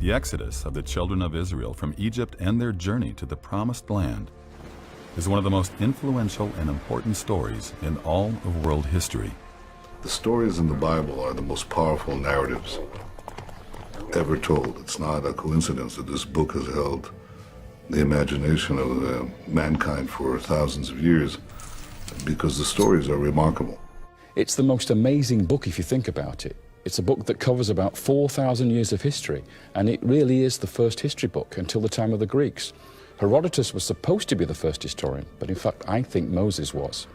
The exodus of the children of Israel from Egypt and their journey to the Promised Land is one of the most influential and important stories in all of world history. The stories in the Bible are the most powerful narratives ever told. It's not a coincidence that this book has held the imagination of mankind for thousands of years, because the stories are remarkable. It's the most amazing book if you think about it. It's a book that covers about 4,000 years of history, and it really is the first history book until the time of the Greeks. Herodotus was supposed to be the first historian, but in fact I think Moses was.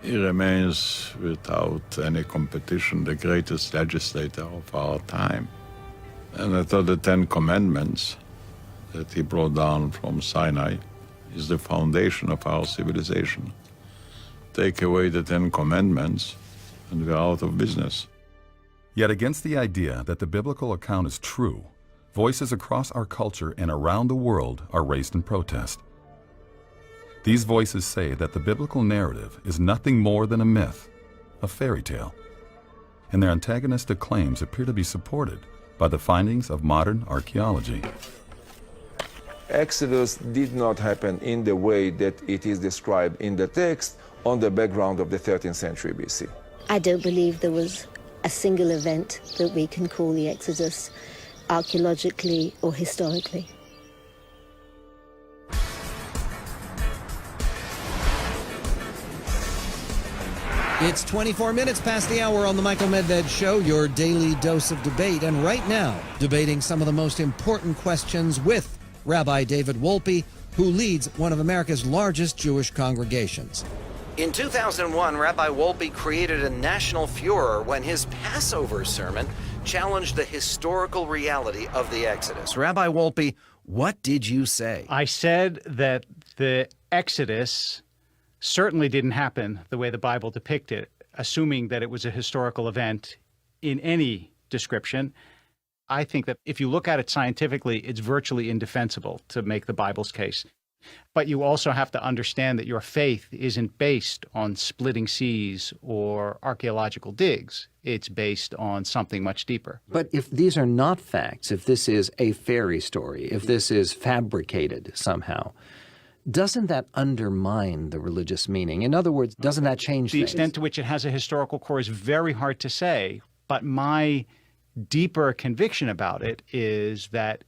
He remains, without any competition, the greatest legislator of our time. And I thought the Ten Commandments that he brought down from Sinai is the foundation of our civilization. Take away the Ten Commandments and we're out of business. Yet against the idea that the biblical account is true, voices across our culture and around the world are raised in protest. These voices say that the biblical narrative is nothing more than a myth, a fairy tale, and their antagonistic claims appear to be supported by the findings of modern archaeology. Exodus did not happen in the way that it is described in the text on the background of the 13th century BC. I don't believe there was a single event that we can call the Exodus, archaeologically or historically. It's 24 minutes past the hour on the Michael Medved Show, your daily dose of debate. And right now, debating some of the most important questions with Rabbi David Wolpe, who leads one of America's largest Jewish congregations. In 2001, Rabbi Wolpe created a national furor when his Passover sermon challenged the historical reality of the Exodus. Rabbi Wolpe, what did you say? I said that the Exodus certainly didn't happen the way the Bible depicted it, assuming that it was a historical event in any description. I think that if you look at it scientifically, it's virtually indefensible to make the Bible's case. But you also have to understand that your faith isn't based on splitting seas or archaeological digs. It's based on something much deeper. But if these are not facts, if this is a fairy story, if this is fabricated somehow, doesn't that undermine the religious meaning? In other words, doesn't that change The things? extent to which it has a historical core is very hard to say, but my deeper conviction about it is that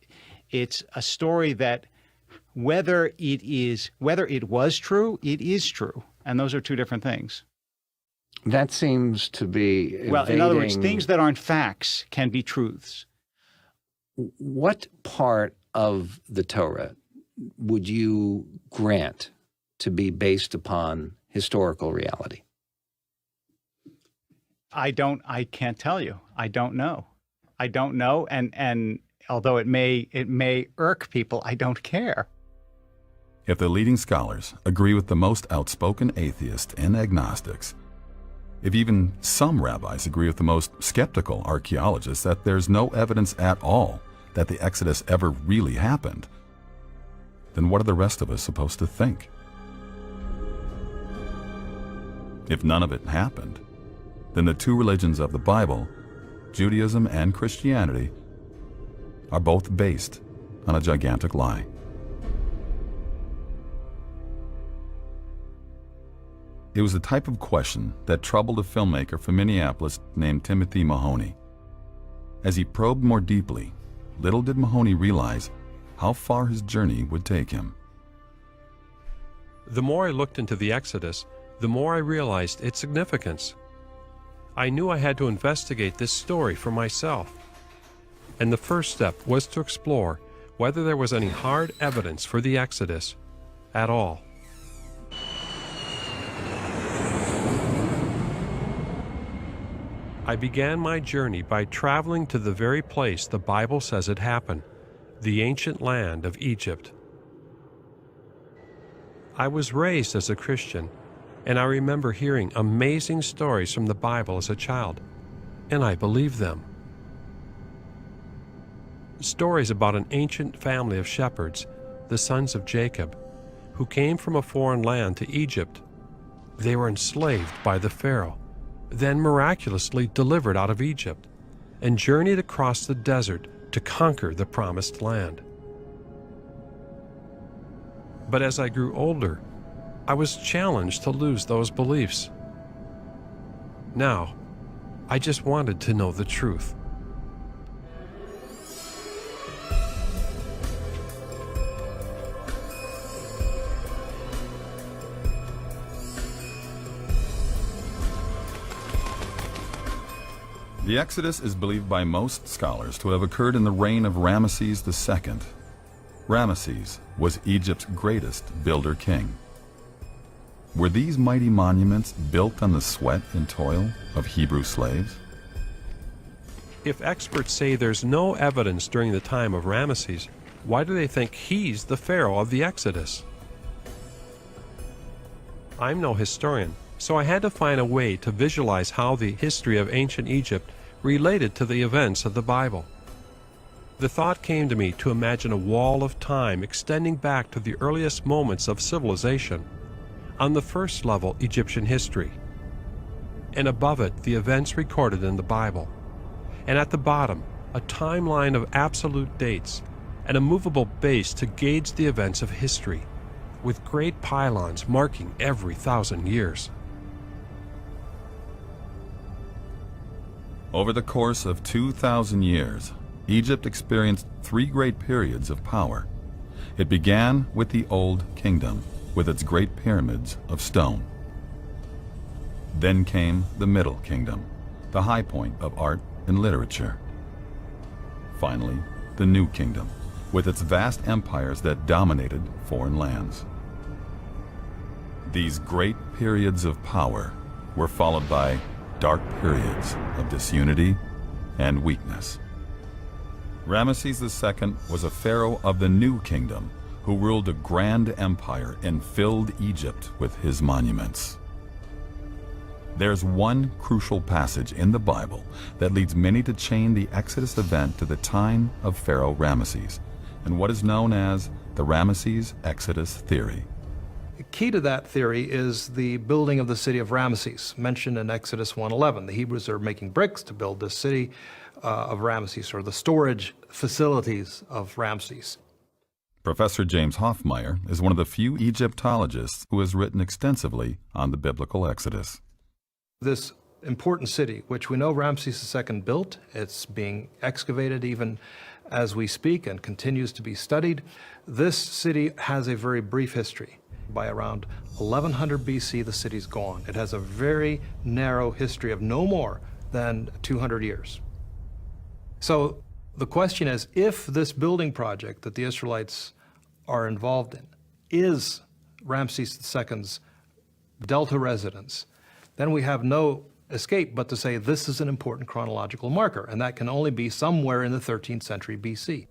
it's a story that whether it was true, it is true. And those are two different things. That seems to be evading... Well, in other words, things that aren't facts can be truths. What part of the Torah would you grant to be based upon historical reality? I can't tell you. I don't know. And although it may irk people, I don't care. If the leading scholars agree with the most outspoken atheists and agnostics, if even some rabbis agree with the most skeptical archaeologists that there's no evidence at all that the Exodus ever really happened, then what are the rest of us supposed to think? If none of it happened, then the two religions of the Bible, Judaism and Christianity, are both based on a gigantic lie. It was the type of question that troubled a filmmaker from Minneapolis named Timothy Mahoney. As he probed more deeply, little did Mahoney realize how far his journey would take him. The more I looked into the Exodus, the more I realized its significance. I knew I had to investigate this story for myself. And the first step was to explore whether there was any hard evidence for the Exodus at all. I began my journey by traveling to the very place the Bible says it happened, the ancient land of Egypt. I was raised as a Christian, and I remember hearing amazing stories from the Bible as a child, and I believed them. Stories about an ancient family of shepherds, the sons of Jacob, who came from a foreign land to Egypt. They were enslaved by the Pharaoh, then miraculously delivered out of Egypt, and journeyed across the desert to conquer the promised land. But as I grew older, I was challenged to lose those beliefs. Now, I just wanted to know the truth. The Exodus is believed by most scholars to have occurred in the reign of Ramesses II. Ramesses was Egypt's greatest builder king. Were these mighty monuments built on the sweat and toil of Hebrew slaves? If experts say there's no evidence during the time of Ramesses, why do they think he's the pharaoh of the Exodus? I'm no historian, so I had to find a way to visualize how the history of ancient Egypt related to the events of the Bible. The thought came to me to imagine a wall of time extending back to the earliest moments of civilization. On the first level, Egyptian history, and above it, the events recorded in the Bible, and at the bottom, a timeline of absolute dates and a movable base to gauge the events of history, with great pylons marking every 1,000 years. Over the course of 2,000 years, Egypt experienced three great periods of power. It began with the Old Kingdom, with its great pyramids of stone. Then came the Middle Kingdom, the high point of art and literature. Finally, the New Kingdom, with its vast empires that dominated foreign lands. These great periods of power were followed by dark periods of disunity and weakness. Ramesses II was a pharaoh of the New Kingdom who ruled a grand empire and filled Egypt with his monuments. There's one crucial passage in the Bible that leads many to chain the Exodus event to the time of Pharaoh Ramesses, and what is known as the Ramesses Exodus theory. The key to that theory is the building of the city of Ramesses, mentioned in Exodus 1:11. The Hebrews are making bricks to build the city of Ramesses, or the storage facilities of Ramesses. Professor James Hoffmeyer is one of the few Egyptologists who has written extensively on the biblical Exodus. This important city, which we know Ramesses II built, it's being excavated even as we speak and continues to be studied. This city has a very brief history. By around 1100 BC, the city's gone. It has a very narrow history of no more than 200 years. So the question is, if this building project that the Israelites are involved in is Ramesses II's Delta residence, then we have no escape but to say this is an important chronological marker, and that can only be somewhere in the 13th century BC.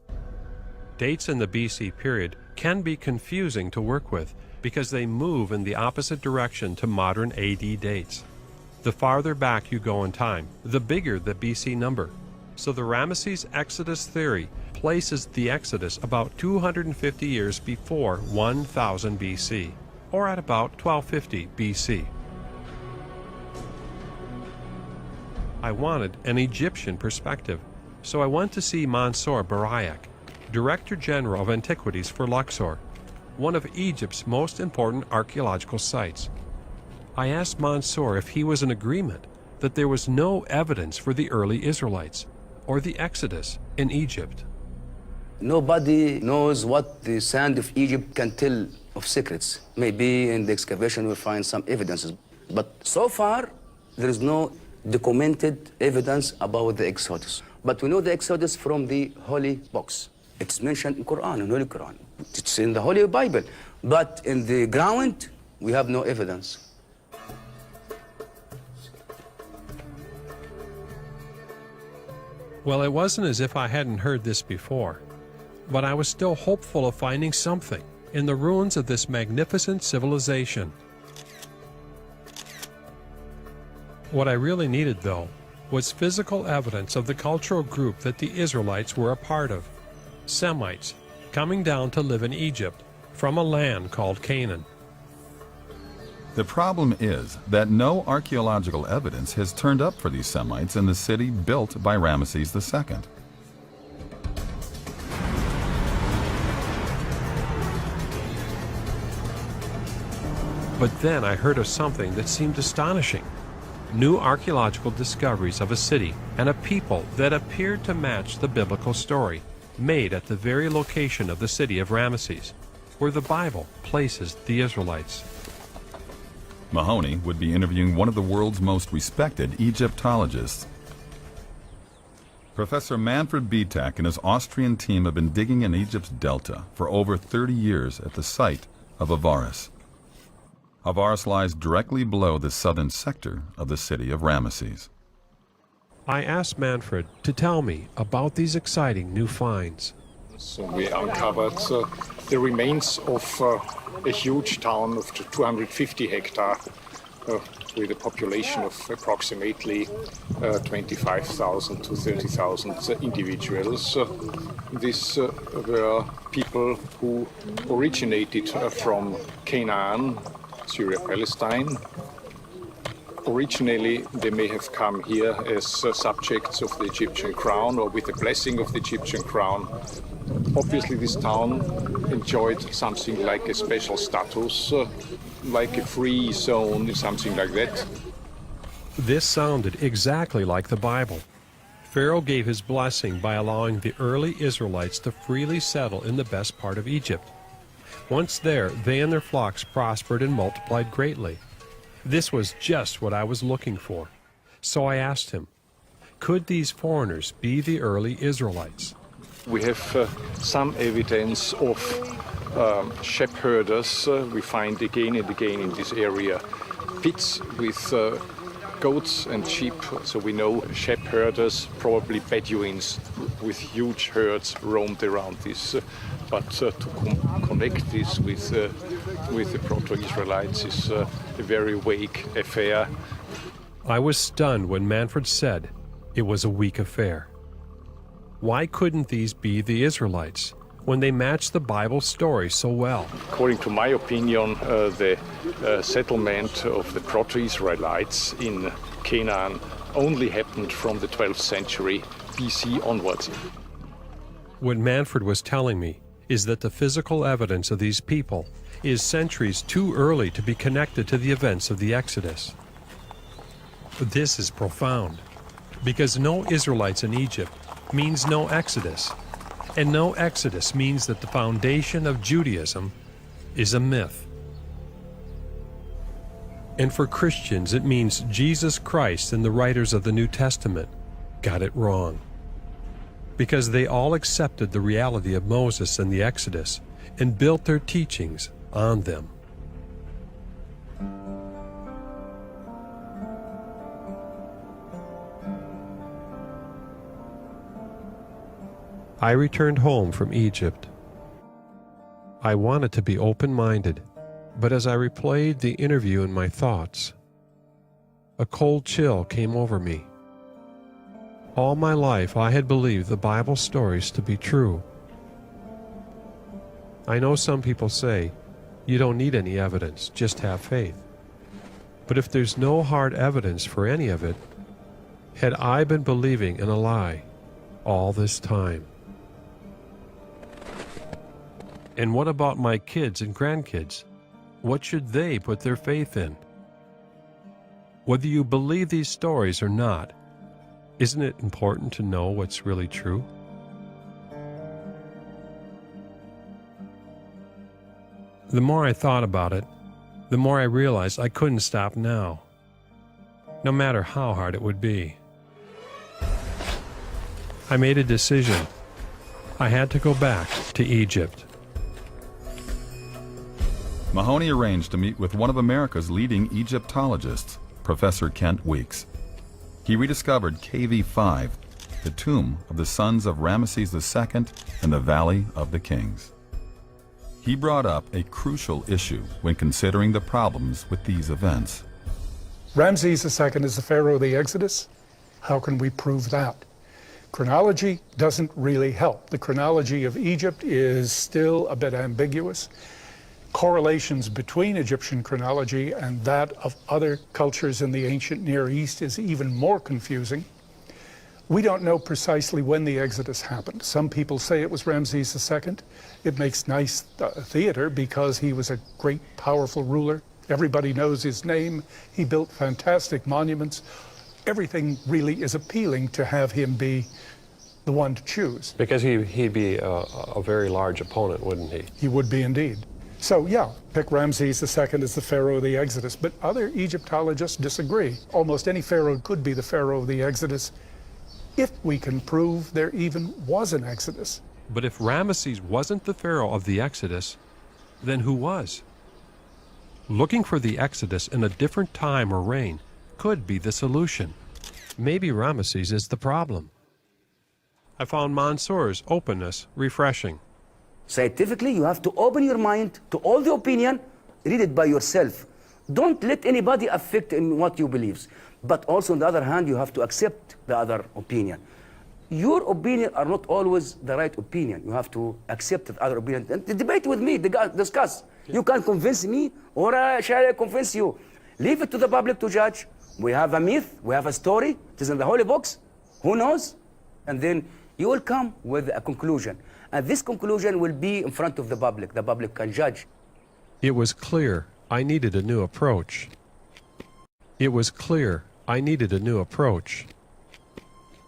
Dates in the BC period can be confusing to work with because they move in the opposite direction to modern AD dates. The farther back you go in time, the bigger the BC number. So the Ramesses Exodus theory places the Exodus about 250 years before 1000 BC, or at about 1250 BC. I wanted an Egyptian perspective, so I went to see Mansour Barayak, Director General of Antiquities for Luxor, one of Egypt's most important archaeological sites. I asked Mansour if he was in agreement that there was no evidence for the early Israelites or the Exodus in Egypt. Nobody knows what the sand of Egypt can tell of secrets. Maybe in the excavation we'll find some evidences. But so far, there is no documented evidence about the Exodus. But we know the Exodus from the Holy Books. It's mentioned in Quran, in Holy Quran. It's in the Holy Bible. But in the ground, we have no evidence. Well, it wasn't as if I hadn't heard this before, but I was still hopeful of finding something in the ruins of this magnificent civilization. What I really needed, though, was physical evidence of the cultural group that the Israelites were a part of, Semites, coming down to live in Egypt from a land called Canaan. The problem is that no archaeological evidence has turned up for these Semites in the city built by Ramesses II. But then I heard of something that seemed astonishing. New archaeological discoveries of a city and a people that appeared to match the biblical story, made at the very location of the city of Ramesses, where the Bible places the Israelites. Mahoney would be interviewing one of the world's most respected Egyptologists. Professor Manfred Bietak and his Austrian team have been digging in Egypt's delta for over 30 years at the site of Avaris. Avaris lies directly below the southern sector of the city of Ramesses. I asked Manfred to tell me about these exciting new finds. So we uncovered the remains of a huge town of 250 hectares with a population of approximately 25,000 to 30,000 individuals. These were people who originated from Canaan, Syria, Palestine. Originally, they may have come here as subjects of the Egyptian crown or with the blessing of the Egyptian crown. Obviously, this town enjoyed something like a special status, like a free zone, something like that. This sounded exactly like the Bible. Pharaoh gave his blessing by allowing the early Israelites to freely settle in the best part of Egypt. Once there, they and their flocks prospered and multiplied greatly. This was just what I was looking for. So I asked him, could these foreigners be the early Israelites? We have some evidence of shepherders. We find again and again in this area pits with goats and sheep. So we know shepherders, probably Bedouins with huge herds roamed around this. But to connect this with the Proto-Israelites is a very vague affair. I was stunned when Manfred said it was a weak affair. Why couldn't these be the Israelites when they matched the Bible story so well? According to my opinion, the settlement of the Proto-Israelites in Canaan only happened from the 12th century BC onwards. What Manfred was telling me is that the physical evidence of these people is centuries too early to be connected to the events of the Exodus. This is profound, because no Israelites in Egypt means no Exodus, and no Exodus means that the foundation of Judaism is a myth. And for Christians, it means Jesus Christ and the writers of the New Testament got it wrong, because they all accepted the reality of Moses and the Exodus and built their teachings on them. I returned home from Egypt. I wanted to be open-minded, but as I replayed the interview in my thoughts, a cold chill came over me. All my life I had believed the Bible stories to be true. I know some people say, you don't need any evidence, just have faith. But if there's no hard evidence for any of it, had I been believing in a lie all this time? And what about my kids and grandkids? What should they put their faith in? Whether you believe these stories or not, isn't it important to know what's really true? The more I thought about it, the more I realized I couldn't stop now, no matter how hard it would be. I made a decision. I had to go back to Egypt. Mahoney arranged to meet with one of America's leading Egyptologists, Professor Kent Weeks. He rediscovered KV5, the tomb of the sons of Ramesses II in the Valley of the Kings. He brought up a crucial issue when considering the problems with these events. Ramses II is the pharaoh of the Exodus. How can we prove that? Chronology doesn't really help. The chronology of Egypt is still a bit ambiguous. Correlations between Egyptian chronology and that of other cultures in the ancient Near East is even more confusing. We don't know precisely when the Exodus happened. Some people say it was Ramses II. It makes nice theater because he was a great, powerful ruler. Everybody knows his name. He built fantastic monuments. Everything really is appealing to have him be the one to choose. Because he'd be a very large opponent, wouldn't he? He would be indeed. So yeah, pick Ramses II as the pharaoh of the Exodus, but other Egyptologists disagree. Almost any pharaoh could be the pharaoh of the Exodus if we can prove there even was an Exodus. But if Ramesses wasn't the pharaoh of the Exodus, then who was? Looking for the Exodus in a different time or reign could be the solution. Maybe Ramesses is the problem. I found Mansour's openness refreshing. Scientifically, you have to open your mind to all the opinion, read it by yourself. Don't let anybody affect in what you believe. But also, on the other hand, you have to accept the other opinion. Your opinion are not always the right opinion. You have to accept the other opinion. And debate with me, discuss. You can convince me, or shall I convince you? Leave it to the public to judge. We have a myth, we have a story, it is in the holy books. Who knows? And then you will come with a conclusion. And this conclusion will be in front of the public. The public can judge. It was clear I needed a new approach. It was clear I needed a new approach.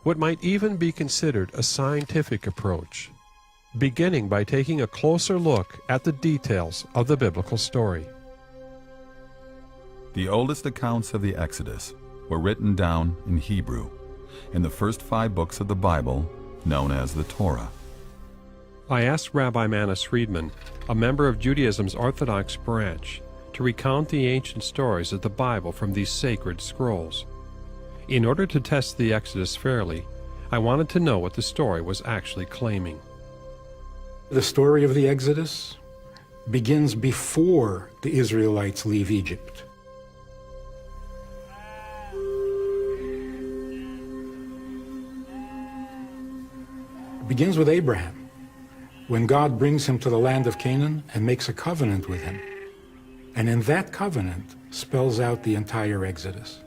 What might even be considered a scientific approach, beginning by taking a closer look at the details of the biblical story. The oldest accounts of the Exodus were written down in Hebrew, in the first 5 books of the Bible, known as the Torah. I asked Rabbi Manis Friedman, a member of Judaism's Orthodox branch, to recount the ancient stories of the Bible from these sacred scrolls. In order to test the Exodus fairly, I wanted to know what the story was actually claiming. The story of the Exodus begins before the Israelites leave Egypt. It begins with Abraham, when God brings him to the land of Canaan and makes a covenant with him. And in that covenant spells out the entire Exodus.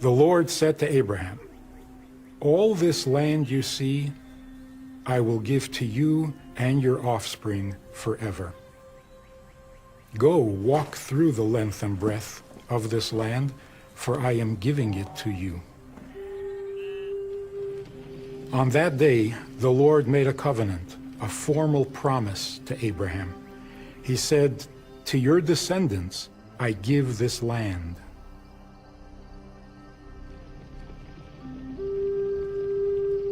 The Lord said to Abraham, "All this land you see, I will give to you and your offspring forever. Go, walk through the length and breadth of this land, for I am giving it to you." On that day, the Lord made a covenant, a formal promise to Abraham. He said, "To your descendants, I give this land."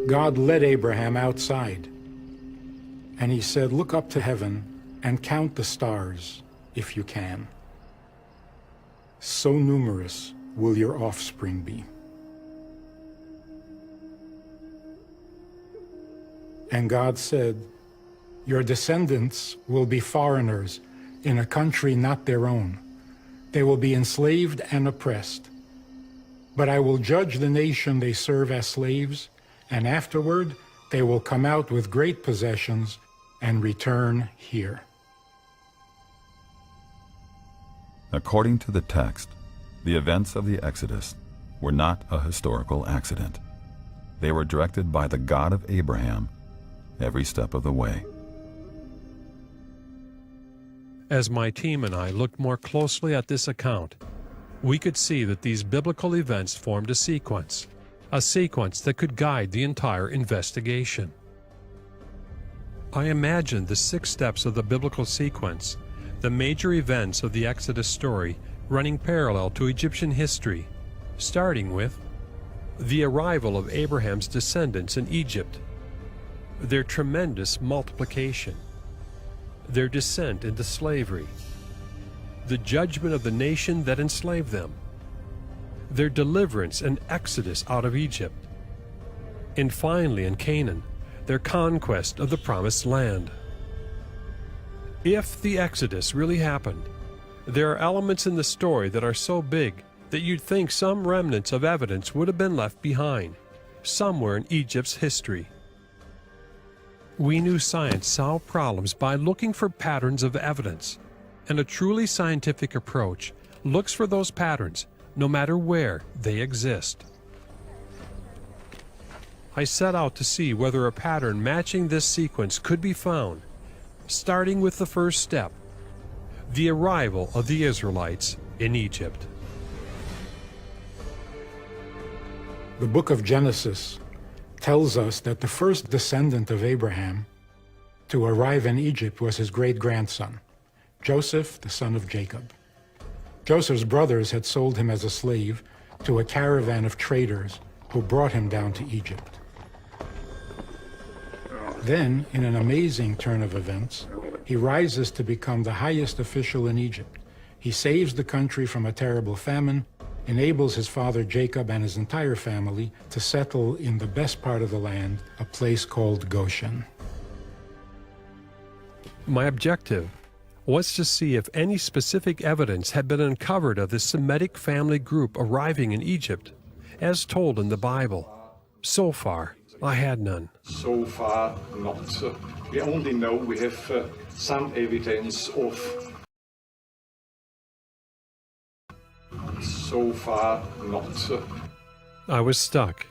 God led Abraham outside, and he said, "Look up to heaven and count the stars, if you can. So numerous will your offspring be." And God said, "Your descendants will be foreigners in a country not their own. They will be enslaved and oppressed. But I will judge the nation they serve as slaves, and afterward they will come out with great possessions and return here." According to the text, the events of the Exodus were not a historical accident. They were directed by the God of Abraham every step of the way. As my team and I looked more closely at this account, we could see that these biblical events formed a sequence that could guide the entire investigation. I imagined the 6 steps of the biblical sequence, the major events of the Exodus story running parallel to Egyptian history, starting with the arrival of Abraham's descendants in Egypt, their tremendous multiplication, their descent into slavery, the judgment of the nation that enslaved them, their deliverance and exodus out of Egypt, and finally in Canaan, their conquest of the Promised Land. If the Exodus really happened, there are elements in the story that are so big that you'd think some remnants of evidence would have been left behind, somewhere in Egypt's history. We knew science solved problems by looking for patterns of evidence, and a truly scientific approach looks for those patterns no matter where they exist. I set out to see whether a pattern matching this sequence could be found, starting with the first step, the arrival of the Israelites in Egypt. The book of Genesis tells us that the first descendant of Abraham to arrive in Egypt was his great-grandson, Joseph, the son of Jacob. Joseph's brothers had sold him as a slave to a caravan of traders who brought him down to Egypt. Then, in an amazing turn of events, he rises to become the highest official in Egypt. He saves the country from a terrible famine, enables his father Jacob and his entire family to settle in the best part of the land, a place called Goshen. My objective was to see if any specific evidence had been uncovered of the Semitic family group arriving in Egypt, as told in the Bible. So far, I had none. So far, not. We only know we have some evidence of. So far, not. I was stuck,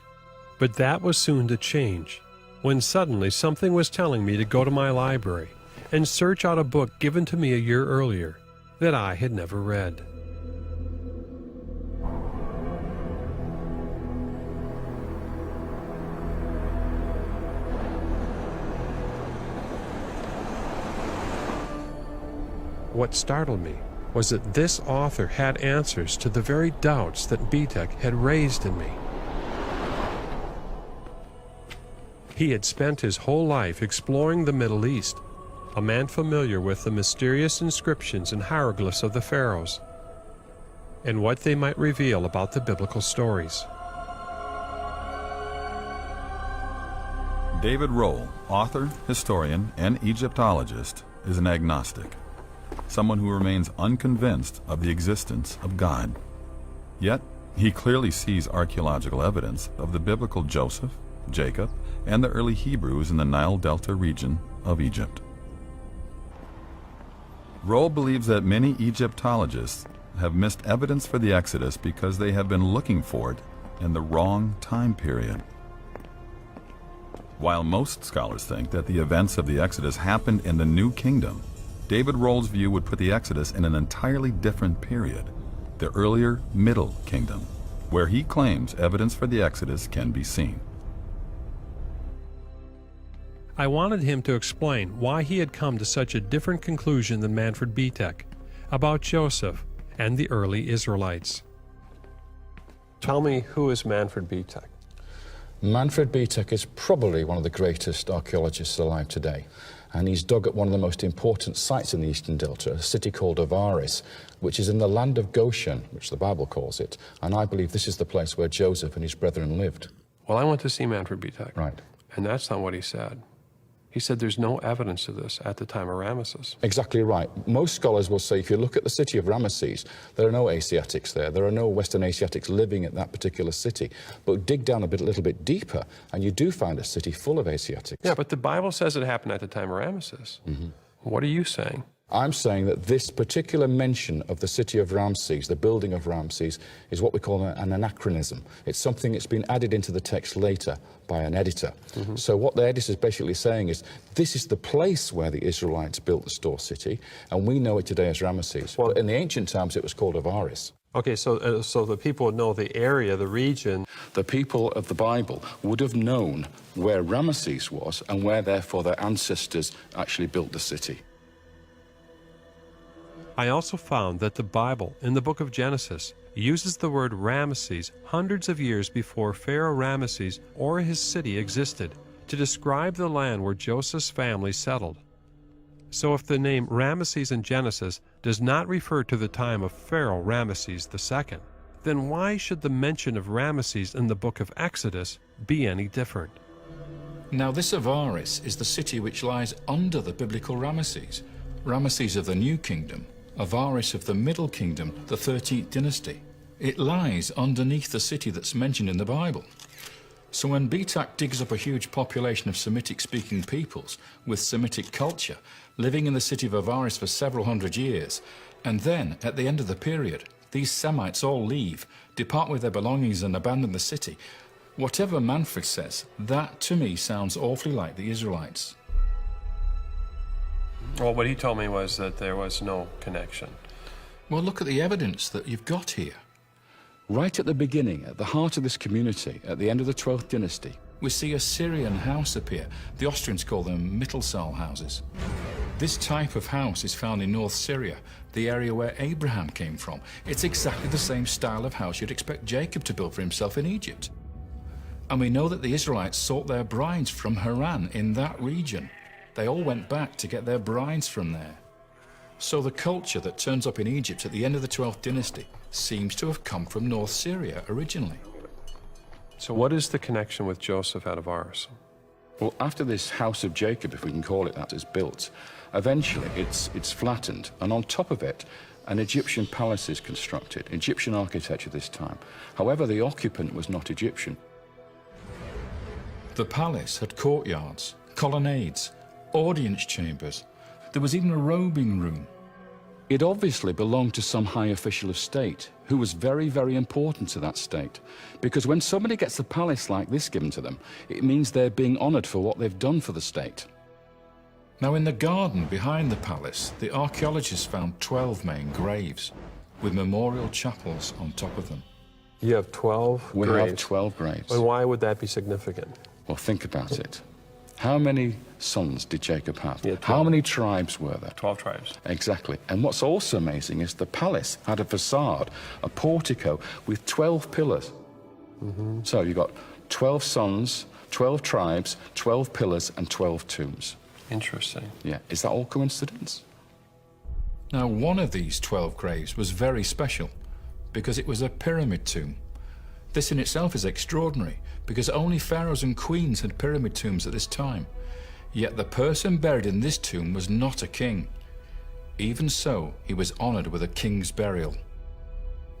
but that was soon to change, when suddenly something was telling me to go to my library and search out a book given to me a year earlier that I had never read. What startled me was that this author had answers to the very doubts that Bitek had raised in me. He had spent his whole life exploring the Middle East, a man familiar with the mysterious inscriptions and hieroglyphs of the pharaohs, and what they might reveal about the biblical stories. David Rohl, author, historian, and Egyptologist, is an agnostic, someone who remains unconvinced of the existence of God. Yet, he clearly sees archaeological evidence of the biblical Joseph, Jacob, and the early Hebrews in the Nile Delta region of Egypt. Rohl believes that many Egyptologists have missed evidence for the Exodus because they have been looking for it in the wrong time period. While most scholars think that the events of the Exodus happened in the New Kingdom, David Rohl's view would put the Exodus in an entirely different period, the earlier Middle Kingdom, where he claims evidence for the Exodus can be seen. I wanted him to explain why he had come to such a different conclusion than Manfred Bitek about Joseph and the early Israelites. Tell me, who is Manfred Bitek? Manfred Bitek is probably one of the greatest archaeologists alive today, and he's dug at one of the most important sites in the Eastern Delta, a city called Avaris, which is in the land of Goshen, which the Bible calls it, and I believe this is the place where Joseph and his brethren lived. Well, I went to see Manfred Bitek. Right. And that's not what he said. He said there's no evidence of this at the time of Ramesses. Exactly right. Most scholars will say if you look at the city of Ramesses, there are no Asiatics there. There are no Western Asiatics living at that particular city. But dig down a little bit deeper, and you do find a city full of Asiatics. Yeah, but the Bible says it happened at the time of Ramesses. Mm-hmm. What are you saying? I'm saying that this particular mention of the city of Ramses, the building of Ramses, is what we call an anachronism. It's something that's been added into the text later by an editor. Mm-hmm. So what the editor is basically saying is, this is the place where the Israelites built the store city, and we know it today as Ramesses. Well, but in the ancient times, it was called Avaris. Okay, so the people would know the area, the region. The people of the Bible would have known where Ramesses was and where, therefore, their ancestors actually built the city. I also found that the Bible, in the book of Genesis, uses the word Ramesses hundreds of years before Pharaoh Ramesses or his city existed to describe the land where Joseph's family settled. So if the name Ramesses in Genesis does not refer to the time of Pharaoh Ramesses II, then why should the mention of Ramesses in the book of Exodus be any different? Now this Avaris is the city which lies under the biblical Ramesses. Ramesses of the New Kingdom, Avaris of the Middle Kingdom, the 13th dynasty. It lies underneath the city that's mentioned in the Bible. So when Bitek digs up a huge population of Semitic-speaking peoples with Semitic culture living in the city of Avaris for several hundred years, and then, at the end of the period, these Semites all leave, depart with their belongings and abandon the city, whatever Manfred says, that to me sounds awfully like the Israelites. Well, what he told me was that there was no connection. Well, look at the evidence that you've got here. Right at the beginning, at the heart of this community, at the end of the 12th dynasty, We see a Syrian house appear. The Austrians call them Mittelsaal houses. This type of house is found in North Syria, the area where Abraham came from. It's exactly the same style of house you'd expect Jacob to build for himself in Egypt. And we know that the Israelites sought their brides from Haran in that region. They all went back to get their brides from there. So the culture that turns up in Egypt at the end of the 12th dynasty seems to have come from North Syria originally. So what is the connection with Joseph out of Ars? Well, after this house of Jacob, if we can call it that, is built, eventually it's flattened, and on top of it, an Egyptian palace is constructed, Egyptian architecture this time. However, the occupant was not Egyptian. The palace had courtyards, colonnades, audience chambers. There was even a robing room. It obviously belonged to some high official of state who was very, very important to that state. Because when somebody gets a palace like this given to them, it means they're being honored for what they've done for the state. Now, in the garden behind the palace, the archaeologists found 12 main graves with memorial chapels on top of them. You have 12 We graves. have 12 graves. And why would that be significant? Well, think about it. How many sons did Jacob have? Yeah, 12. How many tribes were there? 12 tribes. Exactly. And what's also amazing is the palace had a facade, a portico with 12 pillars. So you've got 12 sons, 12 tribes, 12 pillars, and 12 tombs. Interesting. Yeah. Is that all coincidence? Now, one of these 12 graves was very special because it was a pyramid tomb. This in itself is extraordinary because only pharaohs and queens had pyramid tombs at this time. Yet the person buried in this tomb was not a king. Even so, he was honored with a king's burial.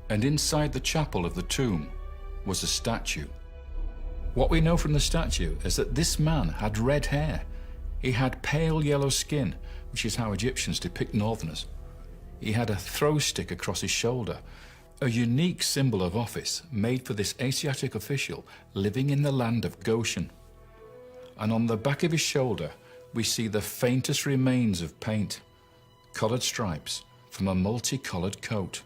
And inside the chapel of the tomb was a statue. What we know from the statue is that this man had red hair. He had pale yellow skin, which is how Egyptians depict northerners. He had a throw stick across his shoulder, a unique symbol of office made for this Asiatic official living in the land of Goshen. And on the back of his shoulder, we see the faintest remains of paint, colored stripes from a multicolored coat.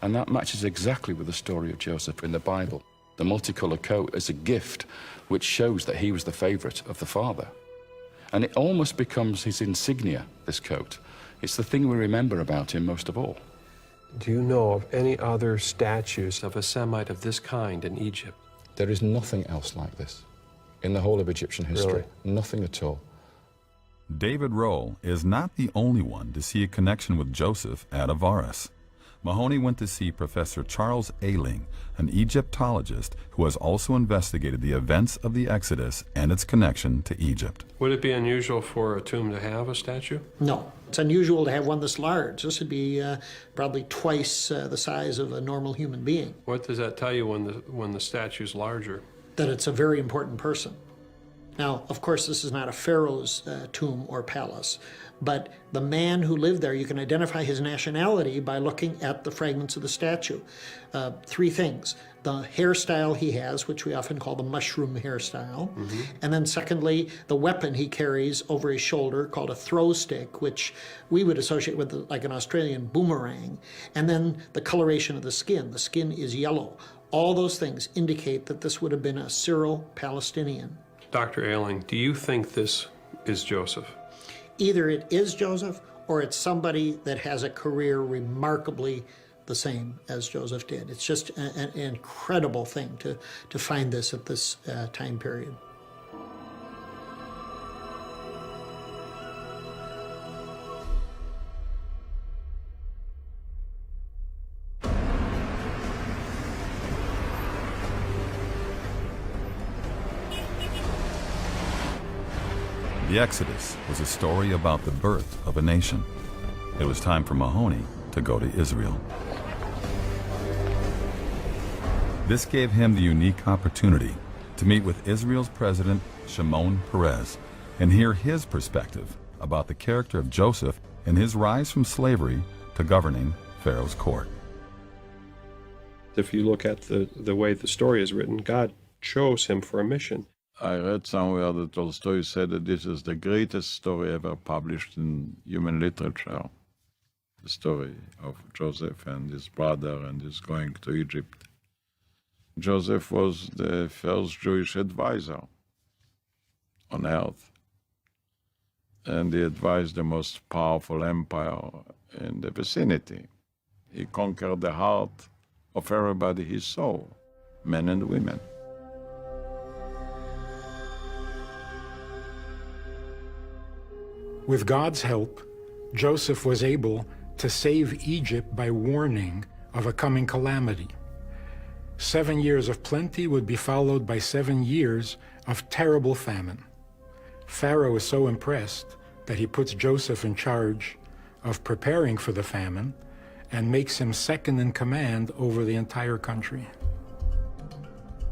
And that matches exactly with the story of Joseph in the Bible. The multicolored coat is a gift which shows that he was the favorite of the father. And it almost becomes his insignia, this coat. It's the thing we remember about him most of all. Do you know of any other statues of a Semite of this kind in Egypt? There is nothing else like this in the whole of Egyptian history. Really? Nothing at all. David Rowe is not the only one to see a connection with Joseph at Avaris. Mahoney went to see Professor Charles Ayling, an Egyptologist who has also investigated the events of the Exodus and its connection to Egypt. Would it be unusual for a tomb to have a statue? No. It's unusual to have one this large. This would be probably twice the size of a normal human being. What does that tell you when the statue's larger? That it's a very important person. Now, of course, this is not a pharaoh's tomb or palace, but the man who lived there, you can identify his nationality by looking at the fragments of the statue. Three things: the hairstyle he has, which we often call the mushroom hairstyle, and then secondly, the weapon he carries over his shoulder called a throw stick, which we would associate with like an Australian boomerang, and then the coloration of the skin. The skin is yellow. All those things indicate that this would have been a Syro-Palestinian. Dr. Ayling, do you think this is Joseph? Either it is Joseph or it's somebody that has a career remarkably the same as Joseph did. It's just an incredible thing to find this at this time period. The Exodus was a story about the birth of a nation. It was time for Mahoney to go to Israel. This gave him the unique opportunity to meet with Israel's president, Shimon Peres, and hear his perspective about the character of Joseph and his rise from slavery to governing Pharaoh's court. If you look at the way the story is written, God chose him for a mission. I read somewhere that Tolstoy said that this is the greatest story ever published in human literature. The story of Joseph and his brother and his going to Egypt. Joseph was the first Jewish advisor on earth. And he advised the most powerful empire in the vicinity. He conquered the heart of everybody he saw, men and women. With God's help, Joseph was able to save Egypt by warning of a coming calamity. 7 years of plenty would be followed by 7 years of terrible famine. Pharaoh is so impressed that he puts Joseph in charge of preparing for the famine and makes him second in command over the entire country.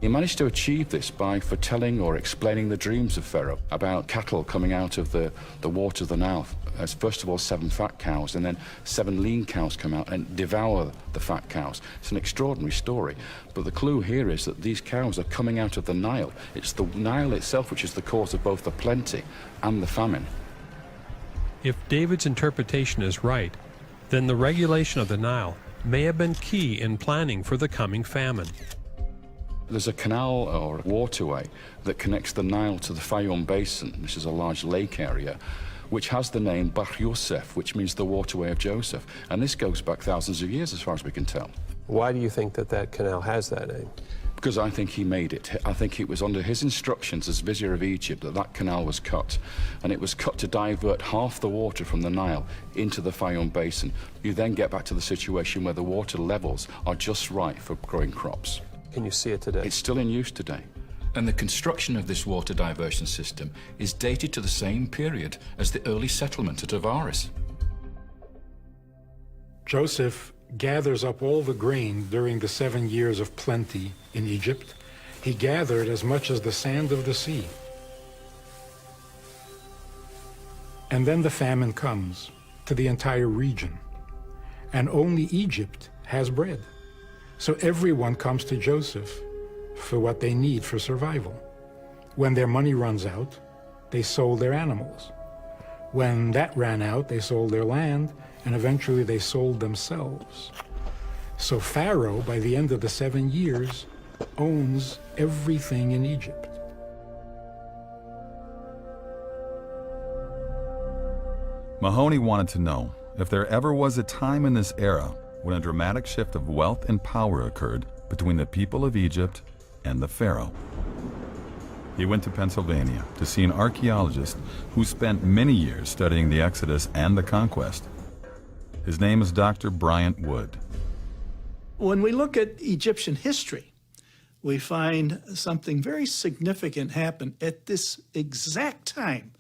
He managed to achieve this by foretelling or explaining the dreams of Pharaoh about cattle coming out of the water of the Nile. As first of all 7 fat cows, and then 7 lean cows come out and devour the fat cows. It's an extraordinary story, but the clue here is that these cows are coming out of the Nile. It's the Nile itself which is the cause of both the plenty and the famine. If David's interpretation is right, then the regulation of the Nile may have been key in planning for the coming famine. There's a canal or waterway that connects the Nile to the Fayoum Basin. This is a large lake area, which has the name Bahr Yosef, which means the waterway of Joseph. And this goes back thousands of years as far as we can tell. Why do you think that that canal has that name? Because I think he made it. I think it was under his instructions as Vizier of Egypt that that canal was cut. And it was cut to divert half the water from the Nile into the Fayoum Basin. You then get back to the situation where the water levels are just right for growing crops. Can you see it today? It's still in use today. And the construction of this water diversion system is dated to the same period as the early settlement at Avaris. Joseph gathers up all the grain during the 7 years of plenty in Egypt. He gathered as much as the sand of the sea. And then the famine comes to the entire region, and only Egypt has bread. So everyone comes to Joseph for what they need for survival. When their money runs out, they sold their animals. When that ran out, they sold their land, and eventually they sold themselves. So Pharaoh, by the end of the 7 years, owns everything in Egypt. Mahoney wanted to know if there ever was a time in this era when a dramatic shift of wealth and power occurred between the people of Egypt and the Pharaoh. He went to Pennsylvania to see an archaeologist who spent many years studying the Exodus and the conquest. His name is Dr. Bryant Wood. When we look at Egyptian history, we find something very significant happen at this exact time.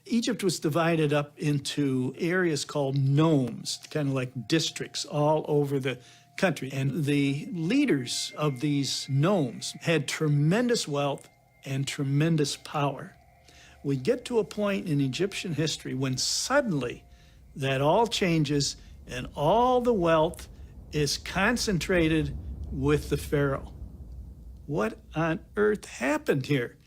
Egypt was divided up into areas called nomes, kind of like districts all over the country. And the leaders of these nomes had tremendous wealth and tremendous power. We get to a point in Egyptian history when suddenly that all changes and all the wealth is concentrated with the Pharaoh. What on earth happened here?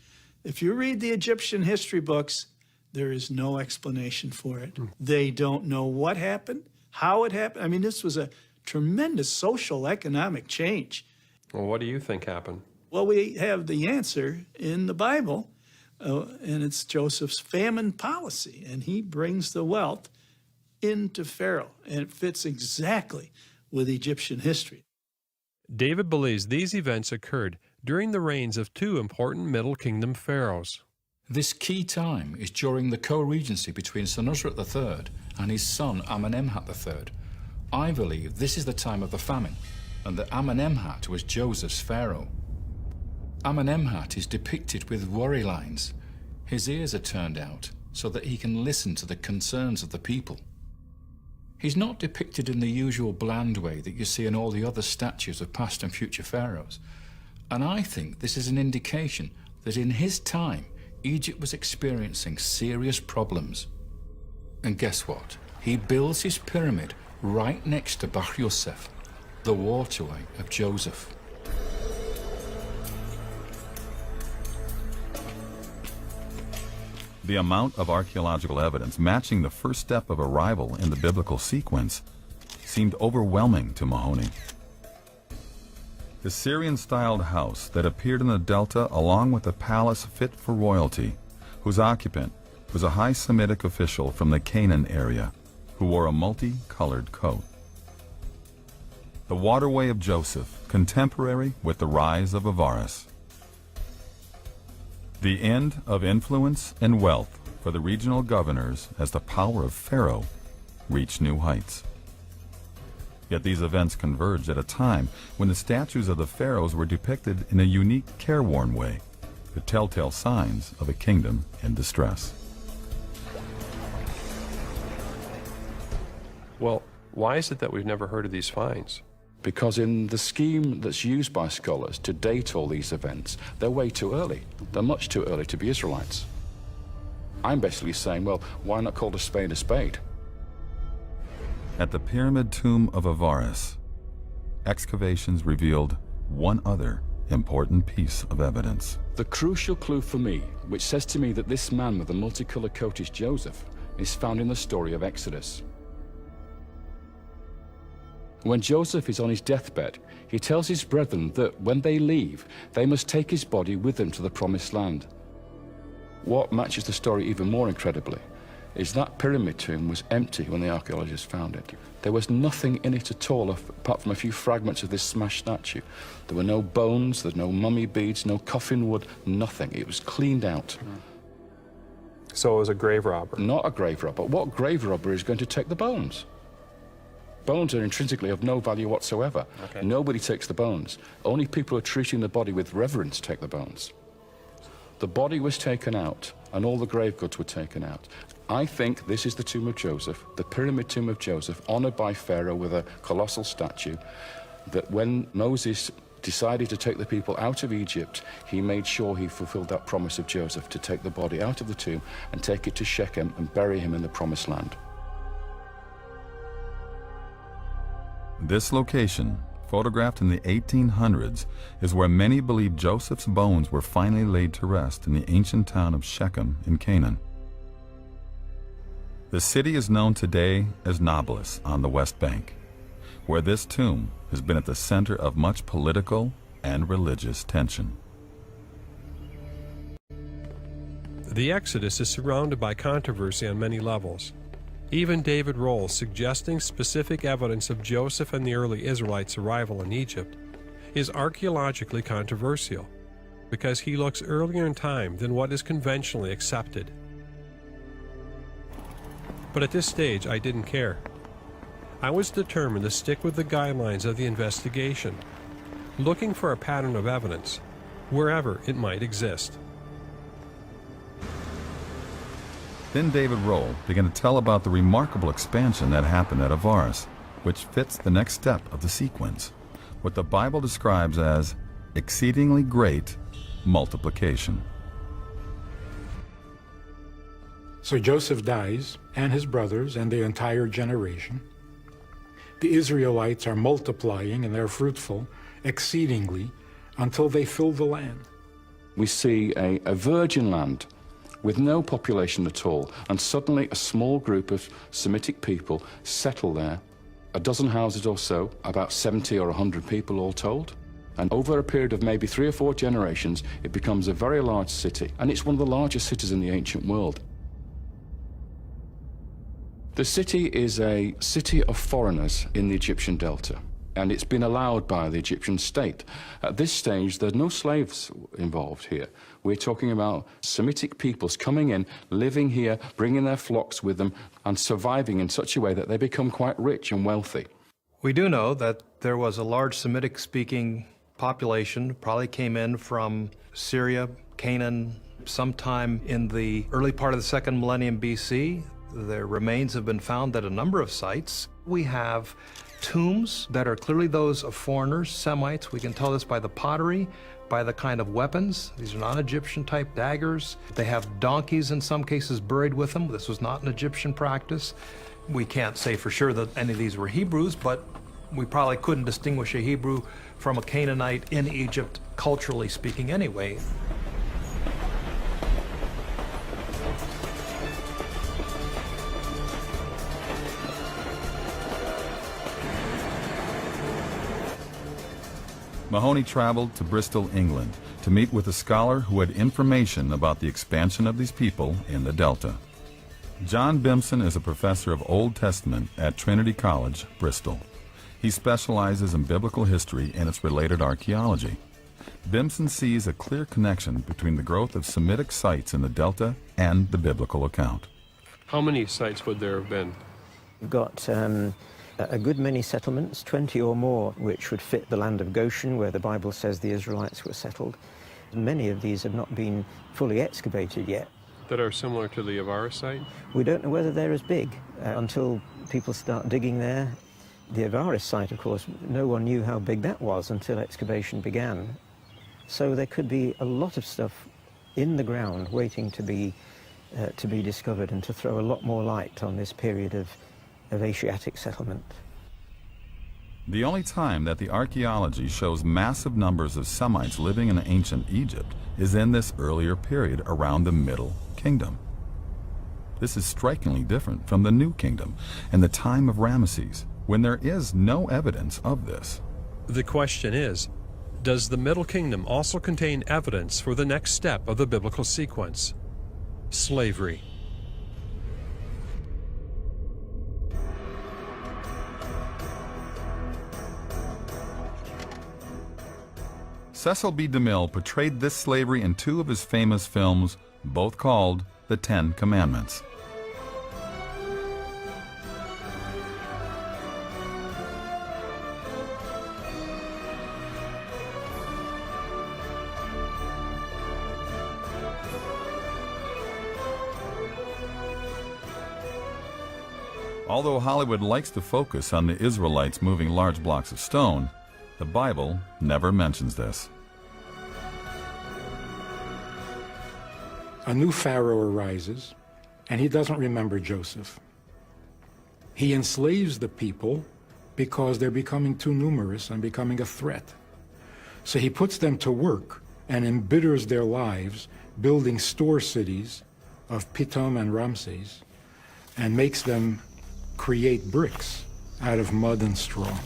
If you read the Egyptian history books, there is no explanation for it. They don't know what happened, how it happened. I mean, this was a tremendous social, economic change. Well, what do you think happened? Well, we have the answer in the Bible, and it's Joseph's famine policy, and he brings the wealth into Pharaoh, and it fits exactly with Egyptian history. David believes these events occurred during the reigns of 2 important Middle Kingdom pharaohs. This key time is during the co-regency between Senusret III and his son Amenemhat III. I believe this is the time of the famine, and that Amenemhat was Joseph's pharaoh. Amenemhat is depicted with worry lines. His ears are turned out so that he can listen to the concerns of the people. He's not depicted in the usual bland way that you see in all the other statues of past and future pharaohs. And I think this is an indication that in his time, Egypt was experiencing serious problems. And guess what? He builds his pyramid right next to Bahr Yosef, the waterway of Joseph. The amount of archaeological evidence matching the first step of arrival in the biblical sequence seemed overwhelming to Mahoney. The Syrian-styled house that appeared in the Delta along with a palace fit for royalty, whose occupant was a high Semitic official from the Canaan area who wore a multi-colored coat. The waterway of Joseph, contemporary with the rise of avarice. The end of influence and wealth for the regional governors as the power of Pharaoh reached new heights. Yet these events converged at a time when the statues of the pharaohs were depicted in a unique, careworn way, the telltale signs of a kingdom in distress. Well, why is it that we've never heard of these finds? Because in the scheme that's used by scholars to date all these events, they're way too early. They're much too early to be Israelites. I'm basically saying, well, why not call a spade a spade? At the pyramid tomb of Avaris, excavations revealed one other important piece of evidence. The crucial clue for me, which says to me that this man with the multicolored coat is Joseph, is found in the story of Exodus. When Joseph is on his deathbed, he tells his brethren that when they leave, they must take his body with them to the promised land. What matches the story even more incredibly is that pyramid tomb was empty when the archaeologists found it. There was nothing in it at all apart from a few fragments of this smashed statue. There were no bones, there were no mummy beads, no coffin wood, nothing. It was cleaned out. So it was a grave robber? Not a grave robber. What grave robber is going to take the bones? Bones are intrinsically of no value whatsoever. Okay. Nobody takes the bones. Only people who are treating the body with reverence take the bones. The body was taken out, and all the grave goods were taken out. I think this is the tomb of Joseph, the pyramid tomb of Joseph, honored by Pharaoh with a colossal statue, that when Moses decided to take the people out of Egypt, he made sure he fulfilled that promise of Joseph to take the body out of the tomb and take it to Shechem and bury him in the promised land. This location, photographed in the 1800s, is where many believe Joseph's bones were finally laid to rest in the ancient town of Shechem in Canaan. The city is known today as Nablus on the West Bank, where this tomb has been at the center of much political and religious tension. The Exodus is surrounded by controversy on many levels. Even David Rohl, suggesting specific evidence of Joseph and the early Israelites' arrival in Egypt, is archaeologically controversial because he looks earlier in time than what is conventionally accepted. But at this stage, I didn't care. I was determined to stick with the guidelines of the investigation, looking for a pattern of evidence, wherever it might exist. Then David Rohl began to tell about the remarkable expansion that happened at Avaris, which fits the next step of the sequence, what the Bible describes as exceedingly great multiplication. So Joseph dies, and his brothers, and the entire generation. The Israelites are multiplying, and they're fruitful exceedingly until they fill the land. We see a virgin land with no population at all, and suddenly a small group of Semitic people settle there, a dozen houses or so, about 70 or 100 people all told. And over a period of maybe 3 or 4 generations, it becomes a very large city, and it's one of the largest cities in the ancient world. The city is a city of foreigners in the Egyptian Delta, and it's been allowed by the Egyptian state. At this stage, there are no slaves involved here. We're talking about Semitic peoples coming in, living here, bringing their flocks with them, and surviving in such a way that they become quite rich and wealthy. We do know that there was a large Semitic-speaking population, probably came in from Syria, Canaan, sometime in the early part of the 2nd millennium BC. Their remains have been found at a number of sites. We have tombs that are clearly those of foreigners, Semites. We can tell this by the pottery, by the kind of weapons. These are non-Egyptian type daggers. They have donkeys in some cases buried with them. This was not an Egyptian practice. We can't say for sure that any of these were Hebrews, but we probably couldn't distinguish a Hebrew from a Canaanite in Egypt, culturally speaking anyway. Mahoney traveled to Bristol, England, to meet with a scholar who had information about the expansion of these people in the Delta. John Bimson is a professor of Old Testament at Trinity College, Bristol. He specializes in biblical history and its related archaeology. Bimson sees a clear connection between the growth of Semitic sites in the Delta and the biblical account. How many sites would there have been? We've got a good many settlements, 20 or more, which would fit the land of Goshen, where the Bible says the Israelites were settled. Many of these have not been fully excavated yet. That are similar to the Avaris site? We don't know whether they're as big until people start digging there. The Avaris site, of course, no one knew how big that was until excavation began. So there could be a lot of stuff in the ground waiting to be discovered and to throw a lot more light on this period of Asiatic settlement. The only time that the archaeology shows massive numbers of Semites living in ancient Egypt is in this earlier period around the Middle Kingdom. This is strikingly different from the New Kingdom and the time of Ramesses, when there is no evidence of this. The question is, does the Middle Kingdom also contain evidence for the next step of the biblical sequence? Slavery. Cecil B. DeMille portrayed this slavery in two of his famous films, both called The Ten Commandments. Although Hollywood likes to focus on the Israelites moving large blocks of stone, the Bible never mentions this. A new Pharaoh arises, and he doesn't remember Joseph. He enslaves the people because they're becoming too numerous and becoming a threat. So he puts them to work and embitters their lives, building store cities of Pithom and Ramses, and makes them create bricks out of mud and straw.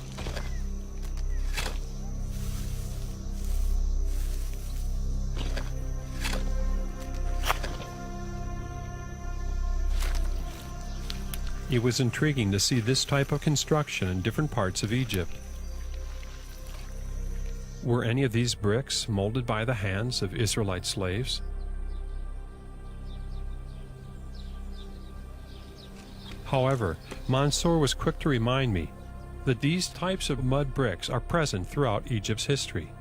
It was intriguing to see this type of construction in different parts of Egypt. Were any of these bricks molded by the hands of Israelite slaves? However, Mansour was quick to remind me that these types of mud bricks are present throughout Egypt's history